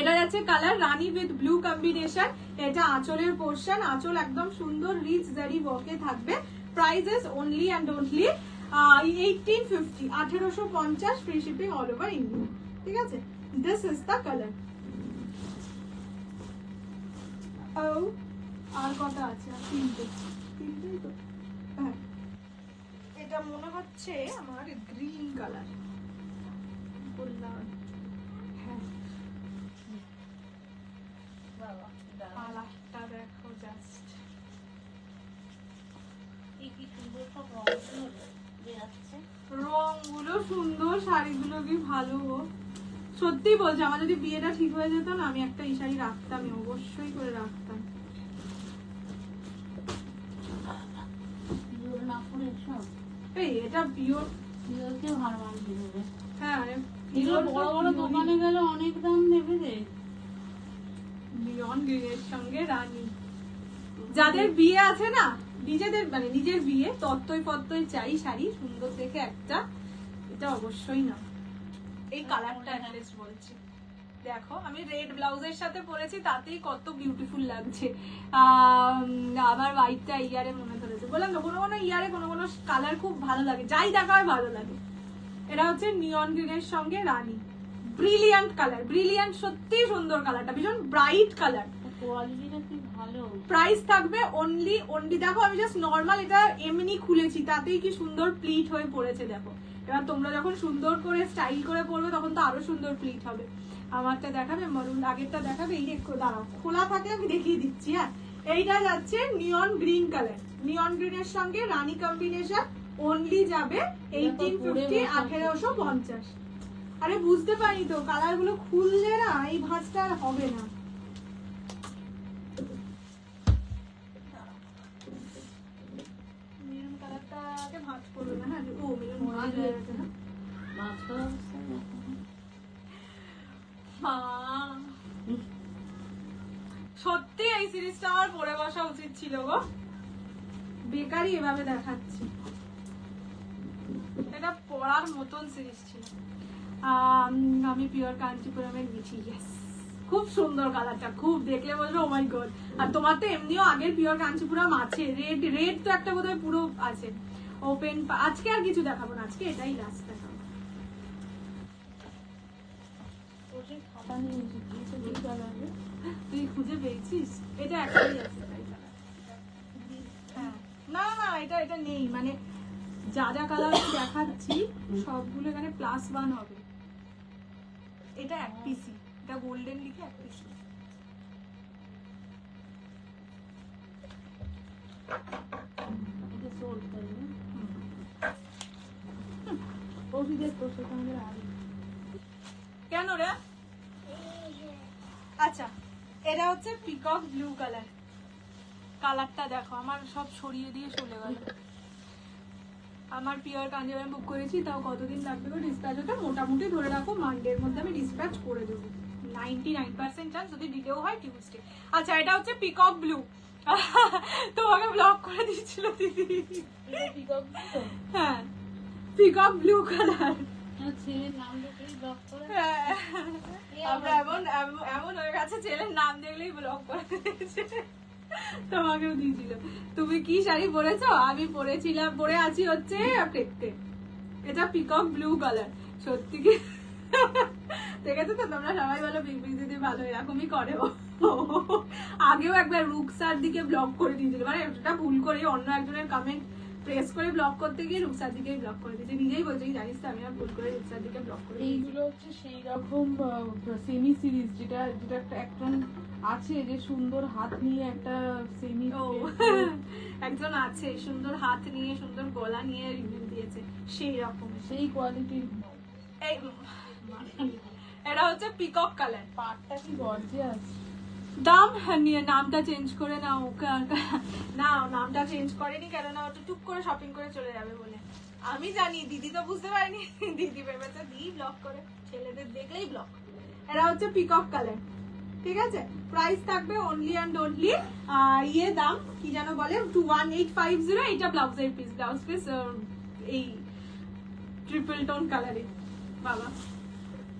এটা যাচ্ছে colour Rani with blue combination. এটা আঁচলের পোর্শন, আঁচল একদম সুন্দর রিচ জারি ওয়ার্কে থাকবে। Prices only and only 1850, 1850, free shipping all over India. ঠিক আছে, দিস ইজ দ্য কালার। ও আর কটা আছে? আর তিনটেই তো। হ্যাঁ, এটা মনে হচ্ছে আমার গ্রিন কালার বললাম। হ্যাঁ, বাবা, কালারটা দেখো জাস্ট। কি সুন্দর সব রঙগুলো বেরাচ্ছে। রংগুলো সুন্দর, শাড়িগুলো কি ভালো গো। সত্যি বলছি, আমার যদি বিয়েটা ঠিক হয়ে যেত না, আমি একটা এই শাড়ি রাখতামই, অবশ্যই করে রাখতাম। পিওর না করে সব এই এটা পিওর। পিওরকে ভালো মানতে হবে। হ্যাঁ, এগুলো বড় বড় দোকানে গেলে অনেক দাম নেবে রে। নিয়ন গ্রিনের সঙ্গে রানী। যাদের বিয়ে আছে না, নিজেদের মানে নিজের বিয়ে তত্ত্বই ফত্তই চাই শাড়ি সুন্দর দেখে একটা, এটা অবশ্যই না। এই কালারটা অ্যাটলিস্ট বলছি, দেখো আমি রেড ব্লাউজের সাথে পরেছি, তাতেই কত বিউটিফুল লাগছে। আমার হোয়াইটটা ইয়ারে মনে ধরেছে, বললাম না কোনো কোনো ইয়ারে কোনো কোনো কালার খুব ভালো লাগে, যাই দেখা হয় ভালো লাগে। এটা হচ্ছে নিয়ন গ্রিনের সঙ্গে রানী, ব্রিলিয়ান্ট কালার, ব্রিলিয়ান্ট, সত্যি সুন্দর কালারটা, ভীষণ ব্রাইট কালার। কোয়ালিটিটা কি ভালো। প্রাইস থাকবে অনলি দেখো আমি জাস্ট নর্মাল এটা এমনি খুলেছি, তাতেই কি সুন্দর প্লিট হয়ে পড়েছে দেখো। এবার তোমরা যখন সুন্দর করে স্টাইল করে পরবে তখন তো আরো সুন্দর প্লিট হবে। আমারটা দেখাবে মরুন, আগেরটা দেখাবে, এই দেখো দাঁড়াও খোলা থাকলে আমি দেখিয়ে দিচ্ছি। হ্যাঁ, এইটা যাচ্ছে নিয়ন গ্রিন কালার, নিয়ন গ্রিনের সঙ্গে রানী কম্বিনেশন, অনলি যাবে 1850, 1850। আরে বুঝতে পারি তো, কালার গুলো খুললে না এই ভাঁজটা আর হবে না। মেরুন কালারটাকে ভাঁজ করবে না। হ্যাঁ, ও মেরুন ভাঁজ হয়ে গেছে না। সত্যি এই সিরিজটা আমার পরে বসা উচিত ছিল গো, বেকারই এভাবে দেখাচ্ছি। এটা পড়ার মতন সিরিজ ছিল। আমি পিওর কাঞ্চিপুরমের নিয়েছি। ইয়েস, খুব সুন্দর কালারটা, খুব দেখলে বলবে ও মাই গড। আর তোমার তো এমনিও আগের পিওর কাঞ্চিপুরম আছে, রেড রেড তো একটা বোধহয় পুরো আছে ওপেন। আজকে আর কিছু দেখাবো না, আজকে এটাই লাস্ট দেখাবো। তুই খুঁজে পেয়েছিস? এটা একটাই আছে তাই কালার। হ্যাঁ, না না এটা এটা নেই, মানে যা যা কালার দেখাচ্ছি সবগুলো এখানে +1 হবে। এটা এক পিসি, এটা গোল্ডেন লিখে এক পিসি। কেন রে? আচ্ছা, এটা হচ্ছে পিকক ব্লু কালার। কালারটা দেখো, আমার সব সরিয়ে দিয়ে চলে গেল। আমার পিওর কাঞ্জিভারম বুক করেছি, তাও কতদিন লাগবে গো ডিসপ্যাচ হতে? মোটামুটি ধরে রাখো মানডের মধ্যে আমি ডিসপ্যাচ করে দেবো। 99% চান্স, যদি ডিলেও হয় টিউসডে। আচ্ছা, এটা হচ্ছে পিকক ব্লু। তোমাকে ব্লক করে দিচ্ছিল দিদি। হ্যাঁ, পিকক ব্লু কালার। ছেলের নাম দেখলেই ব্লক করে। আমরা এমন হয়ে গেছে, ছেলের নাম দেখলেই ব্লক করে দিয়েছে। তোমাকেও দিয়েছিল। তুমি কি শাড়ি পরেছো? আমি পরে আছি হচ্ছে টেকটে। এটা পিকক ব্লু কালার। সত্যি কি দেখেছো তো তোমরা সবাই বলো বিগ দিদি ভালো, এরকমই করে ও। আগেও একবার রুকসার দিকে ব্লক করে দিয়েছিল, মানে এটা ভুল করে অন্য একজনের কমেন্ট প্রেস করে ব্লক করতে গিয়ে রুকসার দিকেই ব্লক করে দিয়েছে। নিজেই বলছে জানিস তো আমি ভুল করে রুকসার দিকে ব্লক করে। এইগুলো হচ্ছে সেই রকম সেমি সিরিজ যেটা একটা আছে যে সুন্দর হাত নিয়ে একটা সেমি একজন আছে সুন্দর হাত নিয়ে সুন্দর গলা নিয়ে রিভিউ দিয়েছে, সেই রকম সেই কোয়ালিটির। এই এটা হচ্ছে পিকক কালার। পাটটা কি গর্জিয়াস। দাম নিয়ে নামটা চেঞ্জ করে নাও। না, নামটা চেঞ্জ করেনি, কেননা ওটা টুক করে শপিং করে চলে যাবে বলে। আমি জানি, দিদি তো বুঝতে পারেনি। দিদি ভেবেছে দি ব্লক করে, ছেলেদের দেখলেই ব্লক। এটা হচ্ছে পিকক কালার, ঠিক আছে, প্রাইস থাকবে অনলি অ্যান্ড অনলি ইয়ে দাম কি যেন বলে 1850। এটা ব্লাউজের পিস, ব্লাউজ পিস এই ট্রিপল টোন কালারে। বাবা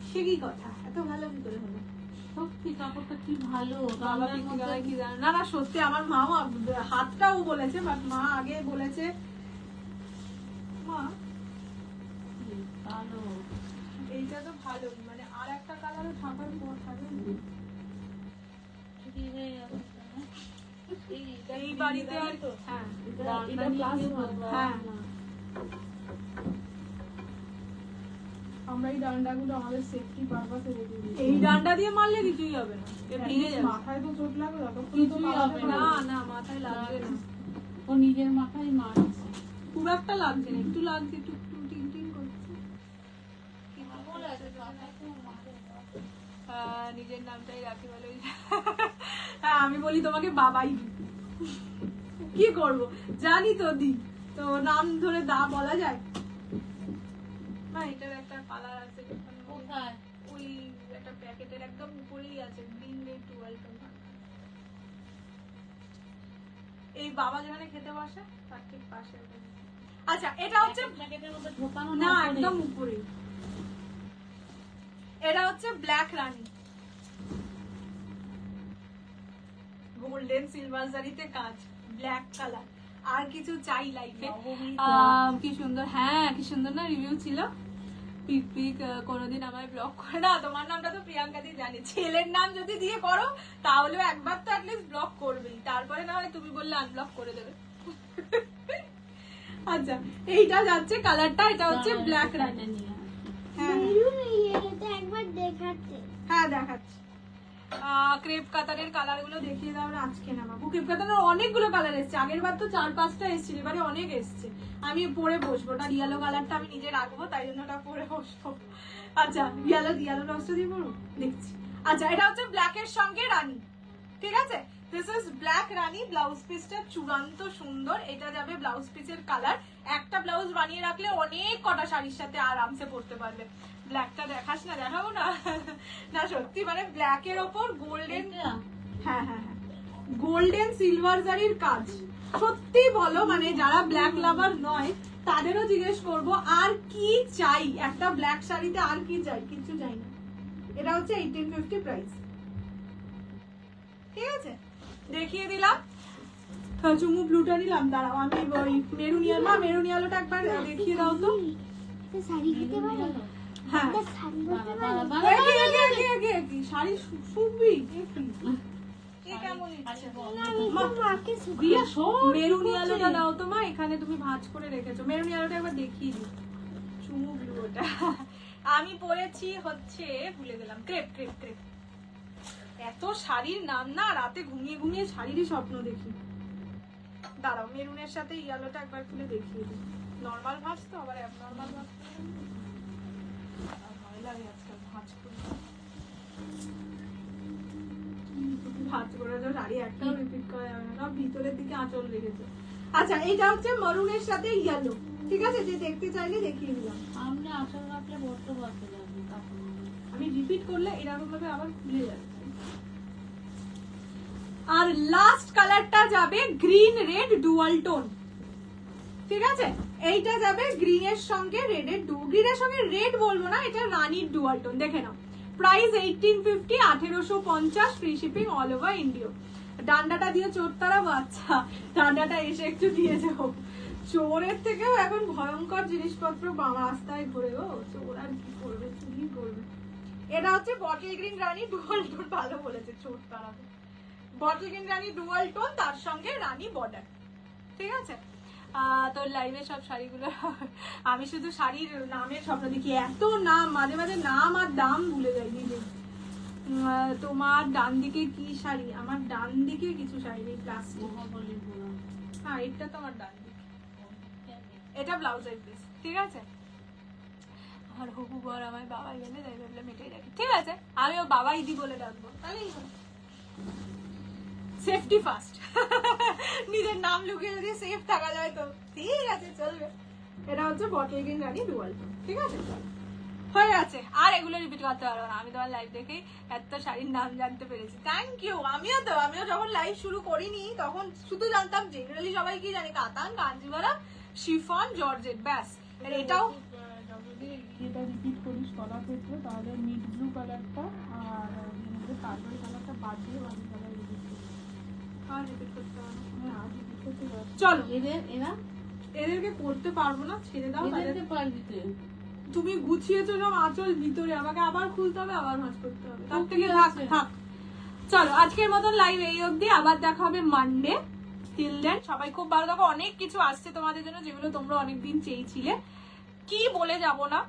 সে কি কথা, এত ভালো কি করে হলো? সত্যি কাপড়টা কি ভালো, বাবা দামের কি মধ্যে করে কি জানে না, না সত্যি আমার মাও হাতটাও বলেছে, বাট মা আগে বলেছে মা কি ভালো। এইটা তো ভালো, মানে আর একটা কালারও ঠাপার পর থাকে কি রে, না? এই বাড়িতে আর হ্যাঁ এটা প্লাস হ্যাঁ আমরা এই ডান্ডাগুলো আমাদের সেফটি পারপাসে রেখে দিই। এই ডান্ডা দিয়ে মারলে কিছুই হবে না, এ ভেঙে যাবে। মাথায় তো চোট লাগবে, ততক্ষণ তো কিছুই পালাতে হবে পারবে না না। না মাথায় লাগবে না, ও নিজের মাথায় মারছে। খুব একটা লাগছে না, একটু লাগছে, একটু একটু টিং টিং করছে। নিজের নামটাই রাখি বলে হ্যাঁ আমি বলি তোমাকে বাবাই দি। কি করব জানি তো দি, তো নাম ধরে দা বলা যায় না। এটার একটা কালার আছে কোথায়? ওই একটা প্যাকেটের একদম উপরেই আছে, গ্রিন রেড 12 টোন। এই বাবা যেখানে খেতে বসে তার ঠিক পাশে ওটা। আচ্ছা এটা হচ্ছে প্যাকেটের মধ্যে ঢোকানো না উপরে? একদম উপরে। এটা হচ্ছে ব্ল্যাক রানী, গোল্ডেন সিলভার জারিতে কাজ, ব্ল্যাক কালার। আর কিছু চাই লাইফে? কি সুন্দর, হ্যাঁ কি সুন্দর না রিভিউ ছিল। পিক পিক কোনোদিন আমায় ব্লক করে না, তোমার নামটা তো প্রিয়াঙ্কা দি জানে, ছেলের নাম যদি দিয়ে করো তাহলে একবার তো অ্যাটলিস্ট ব্লক করবেই, তারপরে না হয় তুমি বললে আনব্লক করে দেবে। আচ্ছা এইটা যাচ্ছে কালারটা, এটা হচ্ছে ব্ল্যাক রানী। হ্যাঁ মেরুন ইয়েলোতে একবার দেখাচ্ছে। হ্যাঁ দেখাচ্ছি। ক্রেপ কাতারের কালার গুলো দেখিয়ে দাও না আজকে না বাবু। ক্রেপ কাতারের অনেকগুলো কালার এসছে, আগের বার তো 4-5টা এসেছিল, এবারে অনেক এসছে। আমি পরে বসবো, ওটা ইয়েলো কালারটা আমি নিজে রাখবো, তাই জন্য ওটা পরে বসবো। আচ্ছা ইয়েলো রসটা দিয়ে পড়বো দেখছি। আচ্ছা এটা হচ্ছে ব্ল্যাক এর সঙ্গে রানী, ঠিক আছে, this is black Rani. Blouse পিসটা চূড়ান্ত সুন্দর, এটা যাবে ব্লাউজ পিসের কালার। একটা ব্লাউজ বানিয়ে রাখলে অনেক কটা শাড়ির সাথে আরামসে পরতে পারবে। ব্ল্যাকটা দেখাস না? দেখাবো না না সত্যি, মানে ব্ল্যাক এর ওপর গোল্ডেন, হ্যাঁ হ্যাঁ হ্যাঁ গোল্ডেন সিলভার জারির কাজ। সত্যি বলো, মানে যারা ব্ল্যাক লাভার নয় তাদেরও জিজ্ঞেস করবো আর কি চাই একটা ব্ল্যাক শাড়িতে, আর কি চাই? কিছু চাই না। এটা হচ্ছে 1850 প্রাইস, ঠিক আছে, দেখিয়ে দিলাম। চুমু ব্লুটা নিলাম, দাঁড়াও আমি ওই মেরুন ইয়েলোটা একবার দেখিয়ে দাও তো। এটা শাড়ি দিতে পারো? হ্যাঁ এটা শাড়ি দিতে পারো? কি শাড়ি শুকবি? এ কেমন ইচ্ছে? আমি তো মাকে দিয়া সব মেরুন ইয়েলোটা দাও তো মা, এখানে তুমি ভাঁজ করে রেখেছো। মেরুন ইয়েলোটা একবার দেখিয়ে দিই, চুমু ব্লু ওটা। আমি পরেছি হচ্ছে ভুলে গেলাম, ক্রেপ ক্রেপ ক্রেপ। এত শাড়ির নাম না, রাতে ঘুমিয়ে ঘুমিয়ে শাড়িরই স্বপ্ন দেখি। দাঁড়াও মেরুনের সাথে ইয়েলোটা একবার খুলে দেখিয়ে দিই। নর্মাল ভাঁজ তো, আবার অ্যাবনর্মাল ভাঁজ ভয় লাগে আজকাল ভাঁজ করে। ভাঁজ করে তো শাড়ি একটাও রিপিট করা যাবে না, সব ভিতরের দিকে আঁচল রেখেছে। আচ্ছা এটা হচ্ছে মরুনের সাথে ইয়েলো, ঠিক আছে, যে দেখতে চাইলে দেখিয়ে দিলাম। আমরা আসল রাখলে বড্ড বাড়তে যাবে কাপড়। আমি রিপিট করলে এরকম ভাবে আবার খুলে যাচ্ছে। আর লাস্ট কালারটা যাবে গ্রিন রেড ডুয়াল টোন, ঠিক আছে, এইটা যাবে গ্রিনের সঙ্গে রেডের গ্রিনের সঙ্গে রেড বলবো না, এটা রানীর ডুয়াল টোন। দেখে নাও price 1850, 1850, free shipping all over India. ডান্ডাটা দিয়ে চোর তারাবো? আচ্ছা ডান্ডাটা এসে একটু দিয়ে যাও। চোরের থেকেও এখন ভয়ঙ্কর জিনিসপত্র রাস্তায় ঘুরে গো, চোর আর কি করবে, চুরি করবে। এটা হচ্ছে বটল গ্রিন রানী ডুয়াল টোন, ভালো বলেছে, চোর তারাবে। বটল গ্রিন রানী ডুয়াল টোন, তার সঙ্গে রানী বর্ডার, ঠিক আছে। তোর লাইভে সব শাড়িগুলো আমি শুধু শাড়ির নামের স্বপ্ন দেখি, এত নাম, মাঝে মাঝে নাম আর দাম ভুলে যাই নিজে। তোমার ডান দিকে কি শাড়ি? আমার ডান দিকে কিছু শাড়ি নেই, প্লাস্টিক। হ্যাঁ এটা তোমার ডান দিকে, এটা ব্লাউজের পিস, ঠিক আছে। আর হবু বর আমার বাবাই বলে, তাই ভাবলাম এটাই রাখি, ঠিক আছে, আমিও বাবাই দি বলে ডাকবো, তাহলেই সেফটি ফার্স্ট। নিজের নাম লুকিয়ে যদি সেফ থাকা যায় তো ঠিক আছে, চলবে। এটা হচ্ছে বটল গ্রিন রানী ডুয়াল, ঠিক আছে। হয়ে গেছে, আর এগুলো রিপিট করতে পারবো না। আমি তোমার লাইভ দেখেই এত শাড়ির নাম জানতে পেরেছি। Thank you. আমিও যখন লাইভ শুরু করিনি তখন শুধু জানতাম জেনারেলি সবাই কি জানে কাতান, কাঞ্জিভারাম, শিফন, জর্জেট, ব্যাস। আর এটাও যদি এটা রিপিট করিস কলার ক্ষেত্রে তাহলে মিড ব্লু কালারটা আর পার্পল কালারটা বাদ দিয়ে বাকি কালার রিপিট করিস। আর রিপিট করতে হবে না। হ্যাঁ রিপিট করতে পারবো। চলো, এরা এদেরকে করতে পারবো না, ছেড়ে দাও। এদেরকে পারবি তো। তুমি গুছিয়েছো সব আঁচল ভিতরে, আমাকে আবার খুলতে হবে, আবার ভাঁজ করতে হবে। তার থেকে ঠিক থাক আছে। থাক। চলো আজকের মতন লাইভ এই অবধি, আবার দেখা হবে মানডে। টিল দেন সবাই খুব ভালো থাকো। অনেক কিছু আসছে তোমাদের জন্য যেগুলো তোমরা অনেকদিন চেয়েছিলে, কি বলে যাব না,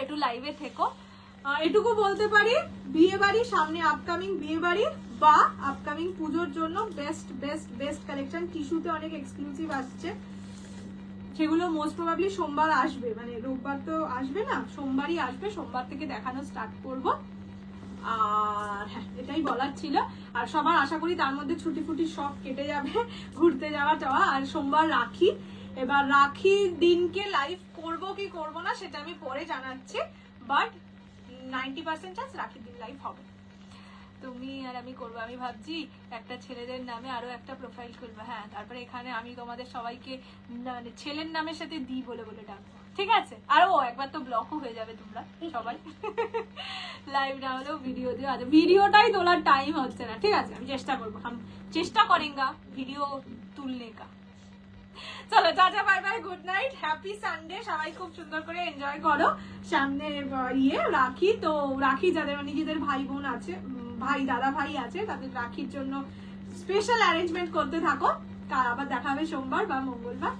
একটু লাইভে থেকো। এটুকু বলতে পারি, বিয়ে বাড়ি সামনে, আপকামিং বিয়ে বাড়ি বা আপকামিং পুজোর জন্য বেস্ট বেস্ট বেস্ট কালেকশন। টিস্যুতে অনেক এক্সক্লুসিভ আসছে, সেগুলো মোস্ট প্রবাবলি সোমবার আসবে, মানে রোববার তো আসবে না, সোমবারই আসবে। সোমবার থেকে দেখানো স্টার্ট করব। আর হ্যাঁ, এটাই বলার ছিল। আর সবার আশা করি তার মধ্যে ছুটি ফুটি সব কেটে যাবে, ঘুরতে যাওয়া টাওয়া। আর সোমবার রাখি, এবার রাখির দিনকে লাইভ করব কি করব না সেটা আমি পরে জানাচ্ছি, বাট 90% চান্স রাখির দিন লাইভ হবে। তুমি আর আমি করবো। আমি ভাবছি একটা ছেলেদের নামে আরো একটা প্রোফাইল খুলবো। হ্যাঁ, তারপরে এখানে আমি তোমাদের সবাইকে মানে ছেলের নামের সাথে দি বলে বলে ডাকবো, ঠিক আছে? আর ও একবার তো ব্লকও হয়ে যাবে তোমরা সবাই। লাইভ না হলেও ভিডিও দিও। আচ্ছা, ভিডিওটাই তোলার টাইম হচ্ছে না, ঠিক আছে? আমি চেষ্টা করবো, চেষ্টা করেঙ্গা ভিডিও তুলনে কা। চলো tata, bye bye, good night, happy Sunday. সবাই খুব সুন্দর করে এনজয় করো। সামনে রাখি, তো রাখি যাদের নিজেদের ভাই বোন আছে, ভাই দাদা ভাই আছে, তাদের রাখির জন্য স্পেশাল অ্যারেঞ্জমেন্ট করতে থাকো। আবার দেখা হবে সোমবার বা মঙ্গলবার।